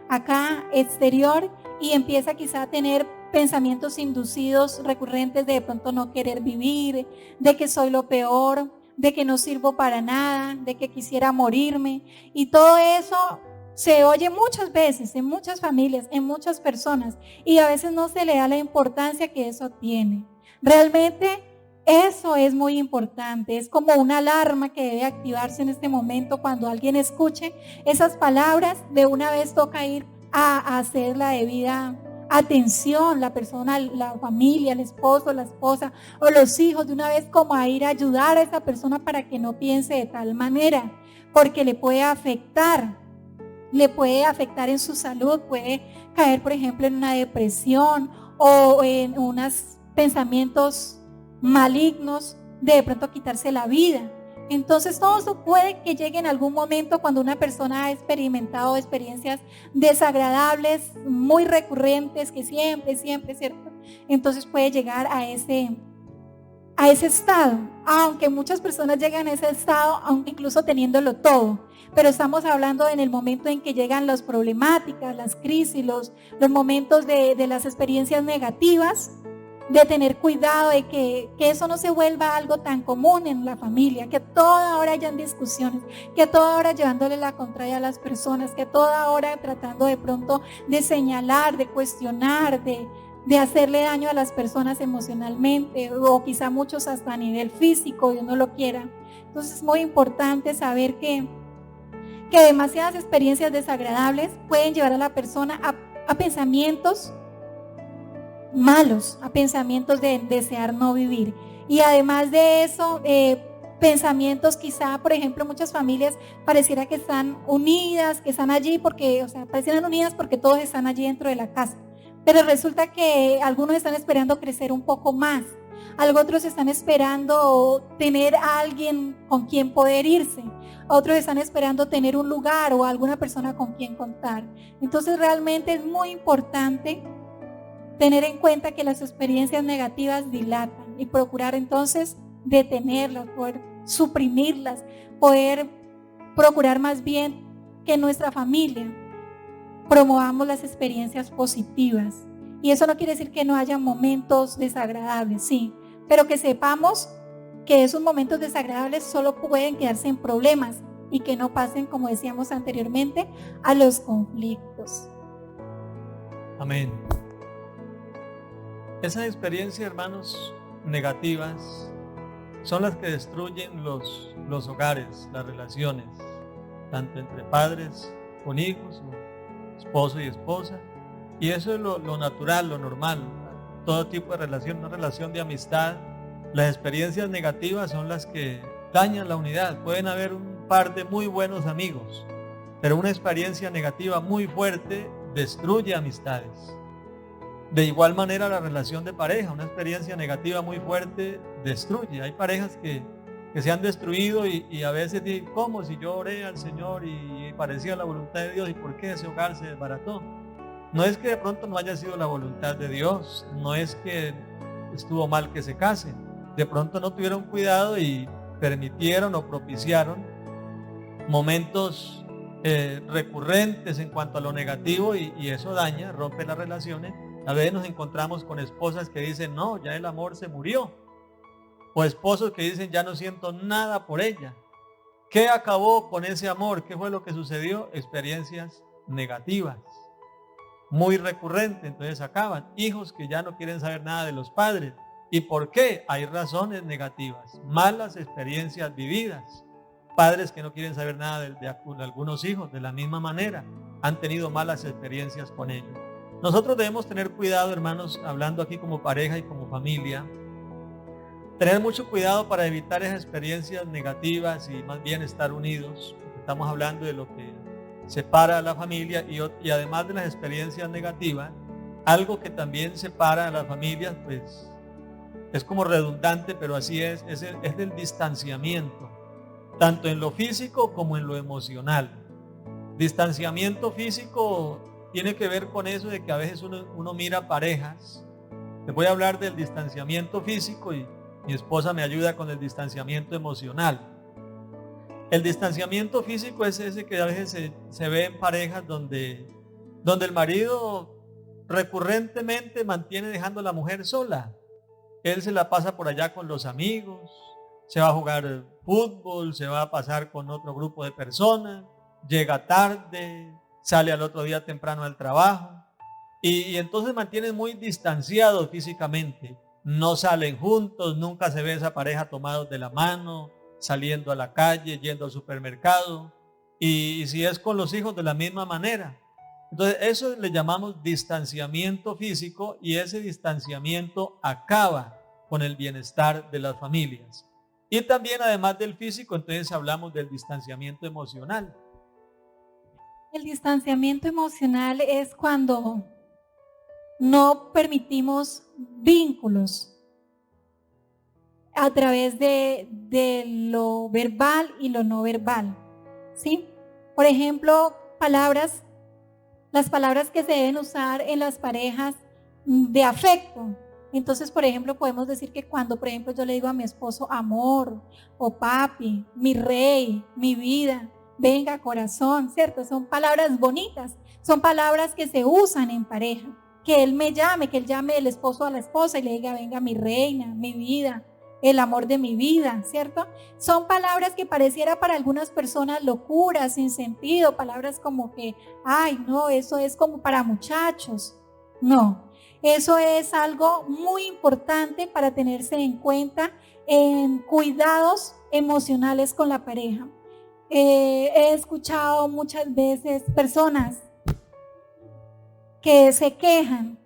acá exterior y empieza quizá a tener pensamientos inducidos recurrentes de pronto no querer vivir, de que soy lo peor, de que no sirvo para nada, de que quisiera morirme, y todo eso se oye muchas veces en muchas familias, en muchas personas, y a veces no se le da la importancia que eso tiene. Realmente eso es muy importante, es como una alarma que debe activarse en este momento. Cuando alguien escuche esas palabras, de una vez toca ir a hacer la debida atención, la persona, la familia, el esposo, la esposa o los hijos, de una vez como a ir a ayudar a esa persona para que no piense de tal manera, porque le puede afectar en su salud, puede caer, por ejemplo, en una depresión o en unos pensamientos malignos, de pronto quitarse la vida. Entonces todo eso puede que llegue en algún momento cuando una persona ha experimentado experiencias desagradables, muy recurrentes, que siempre, ¿cierto? Entonces puede llegar a ese estado, aunque muchas personas llegan a ese estado, aunque incluso teniéndolo todo. Pero estamos hablando en el momento en que llegan las problemáticas, las crisis, los momentos de las experiencias negativas, de tener cuidado de que eso no se vuelva algo tan común en la familia, que a toda hora hayan discusiones, que a toda hora llevándole la contraria a las personas, que a toda hora tratando de pronto de señalar, de cuestionar, de hacerle daño a las personas emocionalmente, o quizá muchos hasta a nivel físico, Dios no lo quiera. Entonces es muy importante saber que demasiadas experiencias desagradables pueden llevar a la persona a pensamientos malos, a pensamientos de desear no vivir. Y además de eso, pensamientos quizá, por ejemplo, muchas familias pareciera que están unidas, que están allí porque, parecieran unidas porque todos están allí dentro de la casa. Pero resulta que algunos están esperando crecer un poco más. Otros están esperando tener a alguien con quien poder irse. Otros están esperando tener un lugar o alguna persona con quien contar. Entonces realmente es muy importante tener en cuenta que las experiencias negativas dilatan y procurar entonces detenerlas, poder suprimirlas, poder procurar más bien que en nuestra familia promovamos las experiencias positivas. Y eso no quiere decir que no haya momentos desagradables, sí, pero que sepamos que esos momentos desagradables solo pueden quedarse en problemas y que no pasen, como decíamos anteriormente, a los conflictos. Amén. Esas experiencias, hermanos, negativas son las que destruyen los hogares, las relaciones, tanto entre padres con hijos, esposo y esposa. Y eso es lo natural, lo normal, todo tipo de relación, una relación de amistad. Las experiencias negativas son las que dañan la unidad. Pueden haber un par de muy buenos amigos, Pero una experiencia negativa muy fuerte destruye amistades. De igual manera la relación de pareja, una experiencia negativa muy fuerte destruye. Hay parejas que se han destruido y a veces dicen, ¿cómo? Si yo oré al Señor y parecía la voluntad de Dios, ¿y por qué ese hogar se desbarató? No es que de pronto no haya sido la voluntad de Dios, no es que estuvo mal que se casen. De pronto no tuvieron cuidado y permitieron o propiciaron momentos recurrentes en cuanto a lo negativo y eso daña, rompe las relaciones. A veces nos encontramos con esposas que dicen, no, ya el amor se murió. O esposos que dicen, ya no siento nada por ella. ¿Qué acabó con ese amor? ¿Qué fue lo que sucedió? Experiencias negativas, muy recurrentes, entonces acaban. Hijos que ya no quieren saber nada de los padres. ¿Y por qué? Hay razones negativas, malas experiencias vividas. Padres que no quieren saber nada de algunos hijos, de la misma manera, han tenido malas experiencias con ellos. Nosotros debemos tener cuidado, hermanos, hablando aquí como pareja y como familia, tener mucho cuidado para evitar esas experiencias negativas y más bien estar unidos. Estamos hablando de lo que separa a la familia y además de las experiencias negativas, algo que también separa a las familias, pues es como redundante, pero así es el distanciamiento, tanto en lo físico como en lo emocional. Distanciamiento físico tiene que ver con eso de que a veces uno mira parejas. Les voy a hablar del distanciamiento físico y mi esposa me ayuda con el distanciamiento emocional. El distanciamiento físico es ese que a veces se ve en parejas donde el marido recurrentemente mantiene dejando a la mujer sola. Él se la pasa por allá con los amigos, se va a jugar fútbol, se va a pasar con otro grupo de personas, llega tarde, sale al otro día temprano al trabajo y entonces mantienen muy distanciados físicamente. No salen juntos, nunca se ve esa pareja tomados de la mano, saliendo a la calle, yendo al supermercado. Y si es con los hijos, de la misma manera. Entonces eso le llamamos distanciamiento físico y ese distanciamiento acaba con el bienestar de las familias. Y también además del físico, entonces hablamos del distanciamiento emocional. El distanciamiento emocional es cuando no permitimos vínculos a través de lo verbal y lo no verbal, ¿sí? Por ejemplo, las palabras que se deben usar en las parejas de afecto. Entonces, por ejemplo, podemos decir que cuando, por ejemplo, yo le digo a mi esposo amor, o papi, mi rey, mi vida, venga corazón, ¿cierto? Son palabras bonitas, son palabras que se usan en pareja. Que él llame el esposo a la esposa y le diga, venga mi reina, mi vida, el amor de mi vida, ¿cierto? Son palabras que pareciera para algunas personas locuras, sin sentido, palabras como que, ay, no, eso es como para muchachos. No, eso es algo muy importante para tenerse en cuenta en cuidados emocionales con la pareja. He escuchado muchas veces personas que se quejan,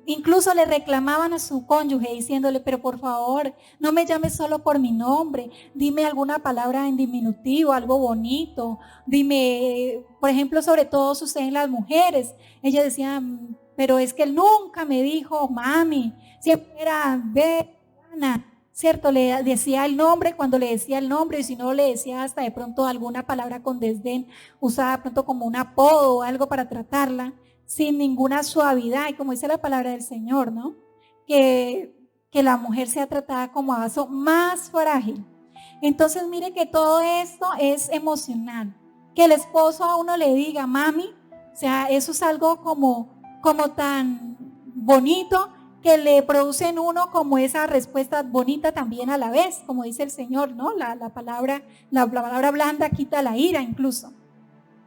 incluso le reclamaban a su cónyuge diciéndole, pero por favor, no me llames solo por mi nombre, dime alguna palabra en diminutivo, algo bonito, dime, por ejemplo, sobre todo sucede en las mujeres. Ella decía, pero es que él nunca me dijo mami, siempre era Ana, ¿cierto? Le decía el nombre cuando le decía el nombre y si no le decía hasta de pronto alguna palabra con desdén, usada de pronto como un apodo o algo para tratarla, sin ninguna suavidad, y como dice la palabra del Señor, ¿no? Que la mujer sea tratada como a vaso más frágil. Entonces mire que todo esto es emocional. Que el esposo a uno le diga mami, o sea, eso es algo como tan bonito que le produce en uno como esa respuesta bonita también a la vez, como dice el Señor, ¿no? La palabra blanda quita la ira incluso.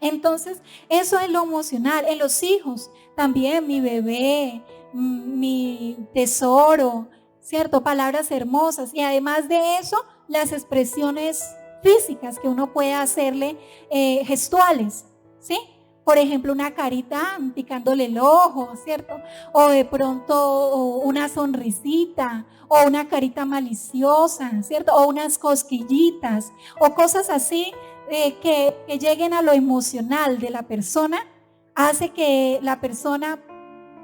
Entonces, eso es lo emocional. En los hijos también, mi bebé, mi tesoro, ¿cierto? Palabras hermosas. Y además de eso, las expresiones físicas que uno puede hacerle, gestuales, ¿sí? Por ejemplo, una carita picándole el ojo, ¿cierto? O de pronto una sonrisita, o una carita maliciosa, ¿cierto? O unas cosquillitas, o cosas así. que lleguen a lo emocional de la persona, hace que la persona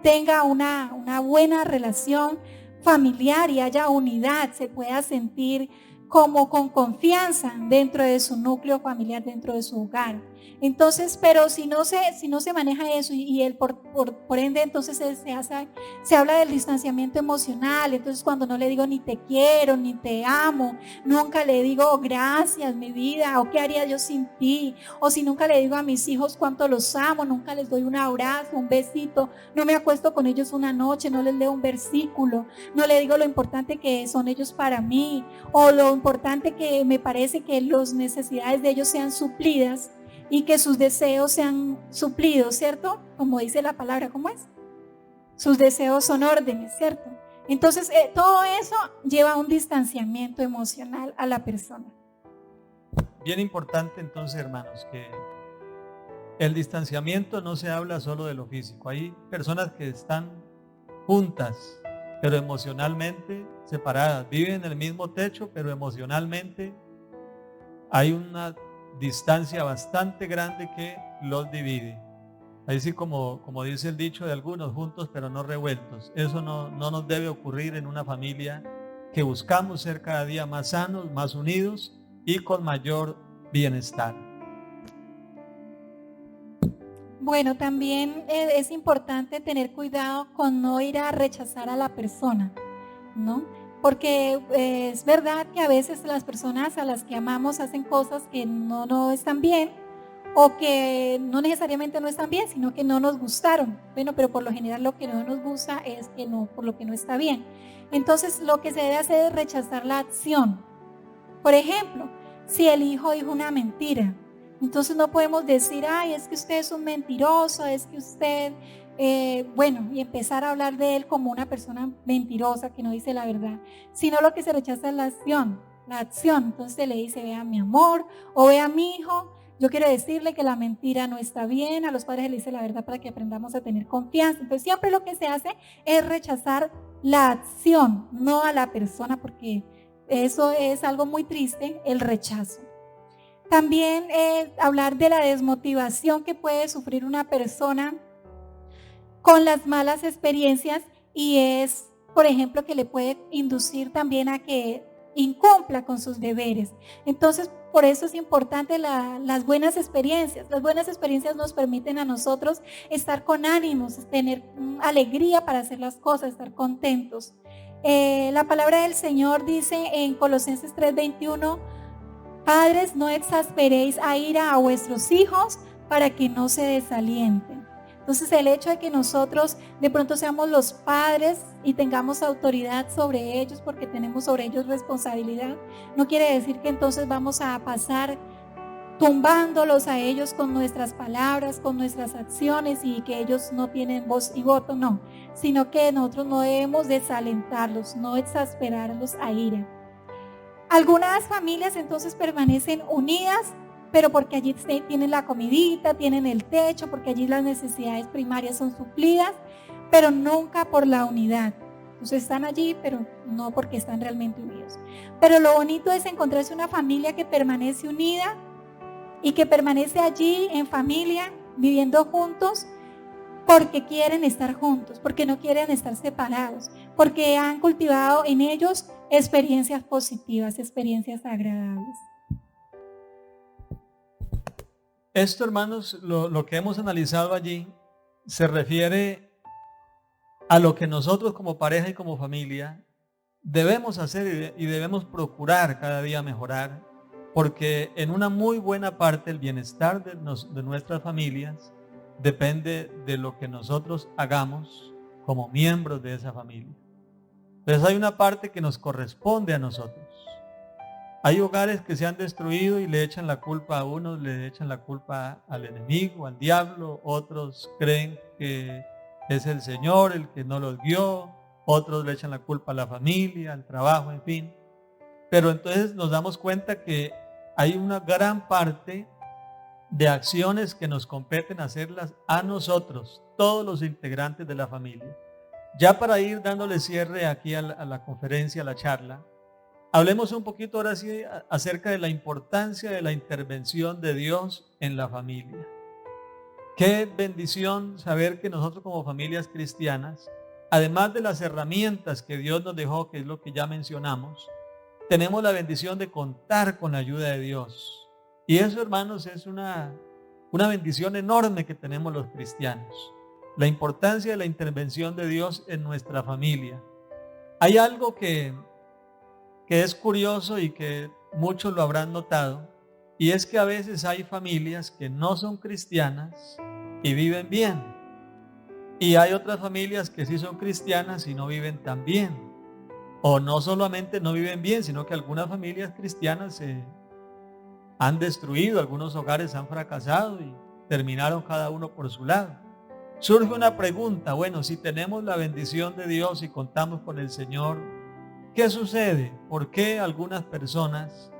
tenga una buena relación familiar y haya unidad, se pueda sentir como con confianza dentro de su núcleo familiar, dentro de su hogar. Entonces, pero si no se maneja eso y él por ende entonces se habla del distanciamiento emocional. Entonces cuando no le digo ni te quiero, ni te amo, nunca le digo gracias mi vida, o qué haría yo sin ti, o si nunca le digo a mis hijos cuánto los amo, nunca les doy un abrazo, un besito, no me acuesto con ellos una noche, no les leo un versículo, no le digo lo importante que son ellos para mí, o lo importante que me parece que las necesidades de ellos sean suplidas y que sus deseos sean suplidos, ¿cierto? Como dice la palabra, ¿cómo es? Sus deseos son órdenes, ¿cierto? Entonces, todo eso lleva a un distanciamiento emocional a la persona. Bien importante entonces, hermanos, que el distanciamiento no se habla solo de lo físico. Hay personas que están juntas, pero emocionalmente separadas. Viven en el mismo techo, pero emocionalmente hay una distancia bastante grande que los divide. Así como dice el dicho de algunos, juntos pero no revueltos. Eso no nos debe ocurrir en una familia que buscamos ser cada día más sanos, más unidos y con mayor bienestar. Bueno, también es importante tener cuidado con no ir a rechazar a la persona, ¿no? Porque es verdad que a veces las personas a las que amamos hacen cosas que no están bien, o que no necesariamente no están bien, sino que no nos gustaron. Bueno, pero por lo general lo que no nos gusta es que no, por lo que no está bien. Entonces lo que se debe hacer es rechazar la acción. Por ejemplo, si el hijo dijo una mentira, entonces no podemos decir, ay, es que usted es un mentiroso, es que usted, y empezar a hablar de él como una persona mentirosa que no dice la verdad, sino lo que se rechaza es la acción. Entonces se le dice, vea mi amor, o vea mi hijo, yo quiero decirle que la mentira no está bien. A los padres se les dice la verdad para que aprendamos a tener confianza. Entonces siempre lo que se hace es rechazar la acción, no a la persona, porque eso es algo muy triste, el rechazo. También hablar de la desmotivación que puede sufrir una persona con las malas experiencias, y es, por ejemplo, que le puede inducir también a que incumpla con sus deberes. Entonces, por eso es importante las buenas experiencias. Las buenas experiencias nos permiten a nosotros estar con ánimos, tener alegría para hacer las cosas, estar contentos. La palabra del Señor dice en Colosenses 3:21, padres, no exasperéis a ira a vuestros hijos para que no se desalienten. Entonces el hecho de que nosotros de pronto seamos los padres y tengamos autoridad sobre ellos porque tenemos sobre ellos responsabilidad, no quiere decir que entonces vamos a pasar tumbándolos a ellos con nuestras palabras, con nuestras acciones, y que ellos no tienen voz y voto, no, sino que nosotros no debemos desalentarlos, no exasperarlos a ira. Algunas familias entonces permanecen unidas, pero porque allí tienen la comidita, tienen el techo, porque allí las necesidades primarias son suplidas, pero nunca por la unidad. Entonces están allí, pero no porque están realmente unidos. Pero lo bonito es encontrarse una familia que permanece unida y que permanece allí en familia, viviendo juntos, porque quieren estar juntos, porque no quieren estar separados, porque han cultivado en ellos experiencias positivas, experiencias agradables. Esto, hermanos, lo que hemos analizado allí se refiere a lo que nosotros como pareja y como familia debemos hacer y debemos procurar cada día mejorar, porque en una muy buena parte el bienestar de nuestras familias depende de lo que nosotros hagamos como miembros de esa familia. Entonces hay una parte que nos corresponde a nosotros. Hay hogares que se han destruido y le echan la culpa a unos, le echan la culpa al enemigo, al diablo. Otros creen que es el Señor el que no los guió. Otros le echan la culpa a la familia, al trabajo, en fin. Pero entonces nos damos cuenta que hay una gran parte de acciones que nos competen hacerlas a nosotros, todos los integrantes de la familia. Ya para ir dándole cierre aquí a la conferencia, a la charla, Hablemos un poquito ahora sí acerca de la importancia de la intervención de Dios en la familia. Qué bendición saber que nosotros como familias cristianas, además de las herramientas que Dios nos dejó, que es lo que ya mencionamos, tenemos la bendición de contar con la ayuda de Dios. Y eso, hermanos, es una bendición enorme que tenemos los cristianos. La importancia de la intervención de Dios en nuestra familia. Hay algo que es curioso y que muchos lo habrán notado, y es que a veces hay familias que no son cristianas y viven bien. Y hay otras familias que sí son cristianas y no viven tan bien. O no solamente no viven bien, sino que algunas familias cristianas se han destruido, algunos hogares han fracasado y terminaron cada uno por su lado. Surge una pregunta, bueno, si tenemos la bendición de Dios y contamos con el Señor, ¿qué sucede? ¿Por qué algunas personas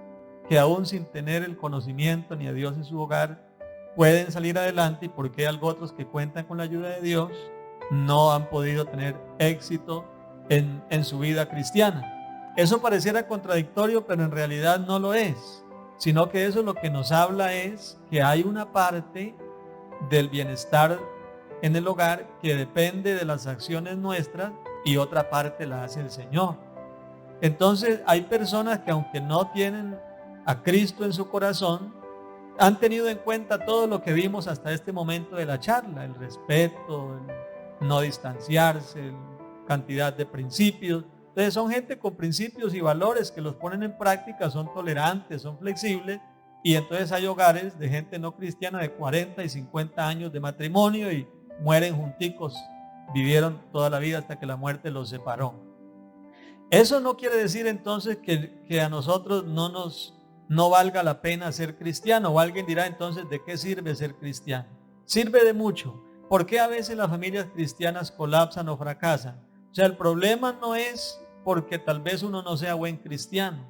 que aún sin tener el conocimiento ni a Dios en su hogar pueden salir adelante y por qué otros que cuentan con la ayuda de Dios no han podido tener éxito en su vida cristiana? Eso pareciera contradictorio, pero en realidad no lo es, sino que eso lo que nos habla es que hay una parte del bienestar en el hogar que depende de las acciones nuestras y otra parte la hace el Señor. Entonces hay personas que aunque no tienen a Cristo en su corazón, han tenido en cuenta todo lo que vimos hasta este momento de la charla, el respeto, el no distanciarse, la cantidad de principios. Entonces son gente con principios y valores que los ponen en práctica, son tolerantes, son flexibles, y entonces hay hogares de gente no cristiana de 40 y 50 años de matrimonio y mueren junticos, vivieron toda la vida hasta que la muerte los separó. Eso no quiere decir entonces que a nosotros no valga la pena ser cristiano, o alguien dirá entonces, ¿de qué sirve ser cristiano? Sirve de mucho. ¿Por qué a veces las familias cristianas colapsan o fracasan? O sea, el problema no es porque tal vez uno no sea buen cristiano.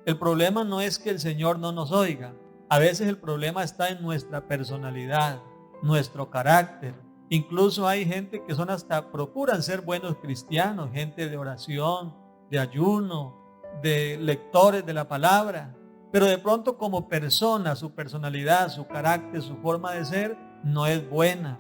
El problema no es que el Señor no nos oiga. A veces el problema está en nuestra personalidad, nuestro carácter. Incluso hay gente que procuran ser buenos cristianos, gente de oración, de ayuno, de lectores de la palabra, pero de pronto como persona, su personalidad, su carácter, su forma de ser no es buena,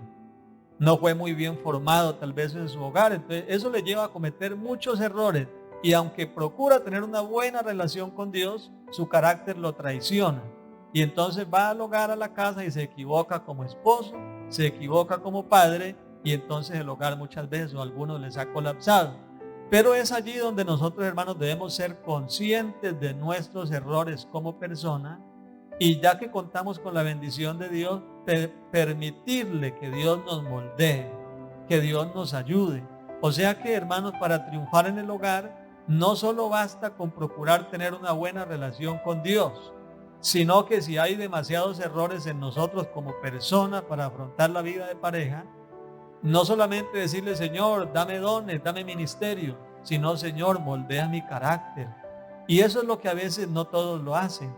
no fue muy bien formado tal vez en su hogar. Entonces eso le lleva a cometer muchos errores, y aunque procura tener una buena relación con Dios, su carácter lo traiciona, y entonces va al hogar, a la casa, y se equivoca como esposo, se equivoca como padre, y entonces el hogar muchas veces o a algunos les ha colapsado. Pero es allí donde nosotros, hermanos, debemos ser conscientes de nuestros errores como persona, y ya que contamos con la bendición de Dios, permitirle que Dios nos moldee, que Dios nos ayude. O sea que, hermanos, para triunfar en el hogar, no solo basta con procurar tener una buena relación con Dios, sino que si hay demasiados errores en nosotros como personas para afrontar la vida de pareja, no solamente decirle, Señor, dame dones, dame ministerio, sino, Señor, moldea mi carácter. Y eso es lo que a veces no todos lo hacen.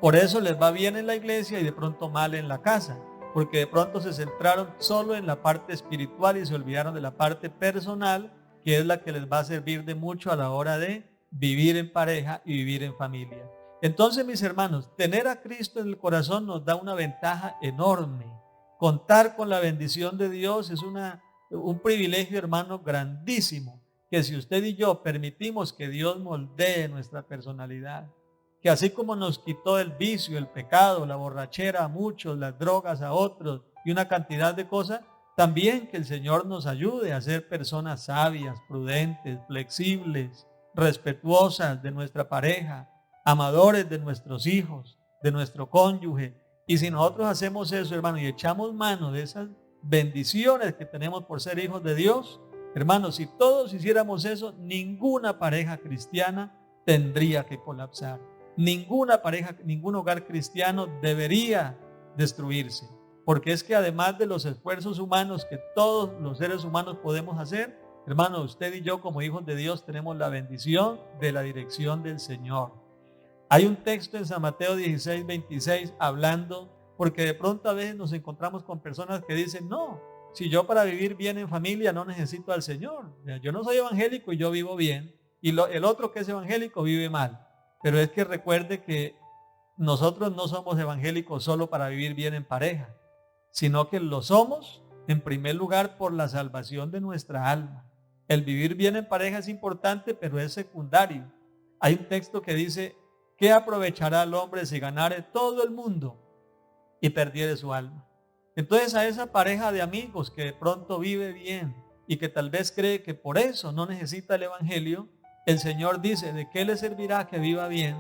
Por eso les va bien en la iglesia y de pronto mal en la casa, porque de pronto se centraron solo en la parte espiritual y se olvidaron de la parte personal, que es la que les va a servir de mucho a la hora de vivir en pareja y vivir en familia. Entonces, mis hermanos, tener a Cristo en el corazón nos da una ventaja enorme. Contar con la bendición de Dios es un privilegio, hermano, grandísimo, que si usted y yo permitimos que Dios moldee nuestra personalidad, que así como nos quitó el vicio, el pecado, la borrachera a muchos, las drogas a otros y una cantidad de cosas, también que el Señor nos ayude a ser personas sabias, prudentes, flexibles, respetuosas de nuestra pareja, amadores de nuestros hijos, de nuestro cónyuge. Y si nosotros hacemos eso, hermano, y echamos mano de esas bendiciones que tenemos por ser hijos de Dios, hermanos, si todos hiciéramos eso, ninguna pareja cristiana tendría que colapsar. Ninguna pareja, ningún hogar cristiano debería destruirse. Porque es que además de los esfuerzos humanos que todos los seres humanos podemos hacer, hermano, usted y yo como hijos de Dios tenemos la bendición de la dirección del Señor. Hay un texto en San Mateo 16, 26 hablando, porque de pronto a veces nos encontramos con personas que dicen, no, si yo para vivir bien en familia no necesito al Señor. Yo no soy evangélico y yo vivo bien. Y el otro que es evangélico vive mal. Pero es que recuerde que nosotros no somos evangélicos solo para vivir bien en pareja, sino que lo somos en primer lugar por la salvación de nuestra alma. El vivir bien en pareja es importante, pero es secundario. Hay un texto que dice, ¿qué aprovechará el hombre si ganare todo el mundo y perdiere su alma? Entonces a esa pareja de amigos que de pronto vive bien y que tal vez cree que por eso no necesita el evangelio, el Señor dice, ¿de qué le servirá que viva bien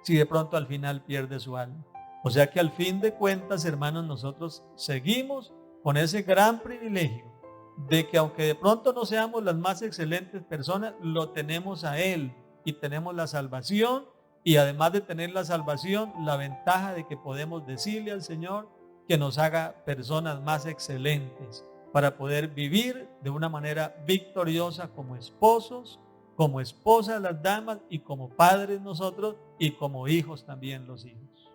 si de pronto al final pierde su alma? O sea que al fin de cuentas, hermanos, nosotros seguimos con ese gran privilegio de que aunque de pronto no seamos las más excelentes personas, lo tenemos a Él y tenemos la salvación, y además de tener la salvación, la ventaja de que podemos decirle al Señor que nos haga personas más excelentes para poder vivir de una manera victoriosa como esposos, como esposas las damas y como padres nosotros y como hijos también los hijos.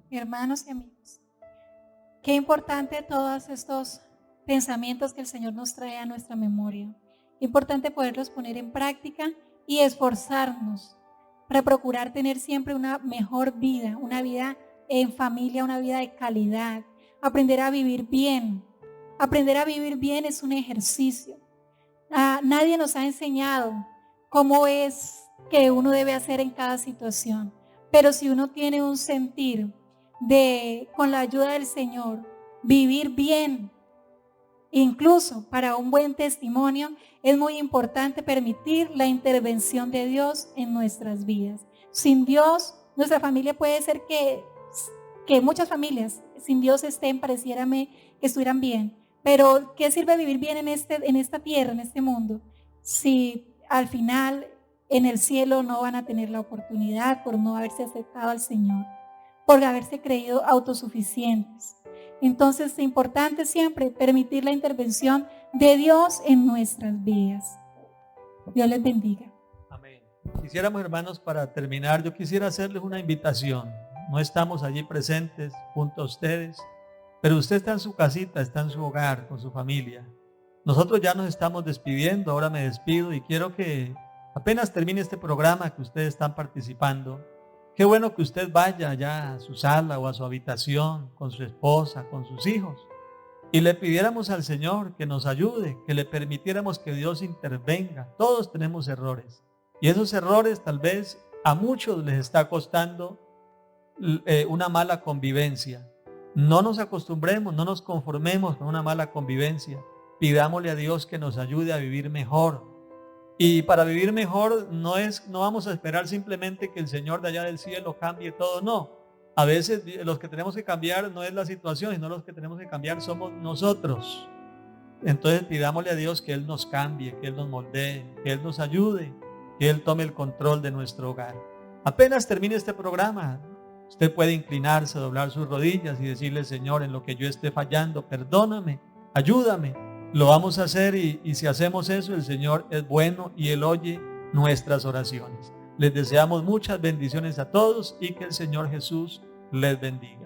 Hermanos y amigos, qué importante todos estos pensamientos que el Señor nos trae a nuestra memoria. Qué importante poderlos poner en práctica y esforzarnos para procurar tener siempre una mejor vida, una vida en familia, una vida de calidad. Aprender a vivir bien. Aprender a vivir bien es un ejercicio. Nadie nos ha enseñado cómo es que uno debe hacer en cada situación. Pero si uno tiene un sentir de, con la ayuda del Señor, vivir bien, incluso para un buen testimonio, es muy importante permitir la intervención de Dios en nuestras vidas. Sin Dios, nuestra familia puede ser que muchas familias sin Dios pareciérame que estuvieran bien. Pero ¿qué sirve vivir bien en esta tierra, en este mundo, si al final en el cielo no van a tener la oportunidad por no haberse acercado al Señor, por haberse creído autosuficientes? Entonces es importante siempre permitir la intervención de Dios en nuestras vidas. Dios les bendiga. Amén. Quisiéramos, hermanos, para terminar, yo quisiera hacerles una invitación. No estamos allí presentes junto a ustedes, pero usted está en su casita, está en su hogar, con su familia. Nosotros ya nos estamos despidiendo, ahora me despido y quiero que apenas termine este programa que ustedes están participando, qué bueno que usted vaya allá a su sala o a su habitación con su esposa, con sus hijos, y le pidiéramos al Señor que nos ayude, que le permitiéramos que Dios intervenga. Todos tenemos errores, y esos errores tal vez a muchos les está costando una mala convivencia. No nos acostumbremos, no nos conformemos con una mala convivencia. Pidámosle a Dios que nos ayude a vivir mejor. Y para vivir mejor no vamos a esperar simplemente que el Señor de allá del cielo cambie todo, no. A veces los que tenemos que cambiar no es la situación, sino los que tenemos que cambiar somos nosotros. Entonces pidámosle a Dios que Él nos cambie, que Él nos moldee, que Él nos ayude, que Él tome el control de nuestro hogar. Apenas termine este programa, usted puede inclinarse, doblar sus rodillas y decirle: Señor, en lo que yo esté fallando, perdóname, ayúdame. Lo vamos a hacer y si hacemos eso, el Señor es bueno y Él oye nuestras oraciones. Les deseamos muchas bendiciones a todos y que el Señor Jesús les bendiga.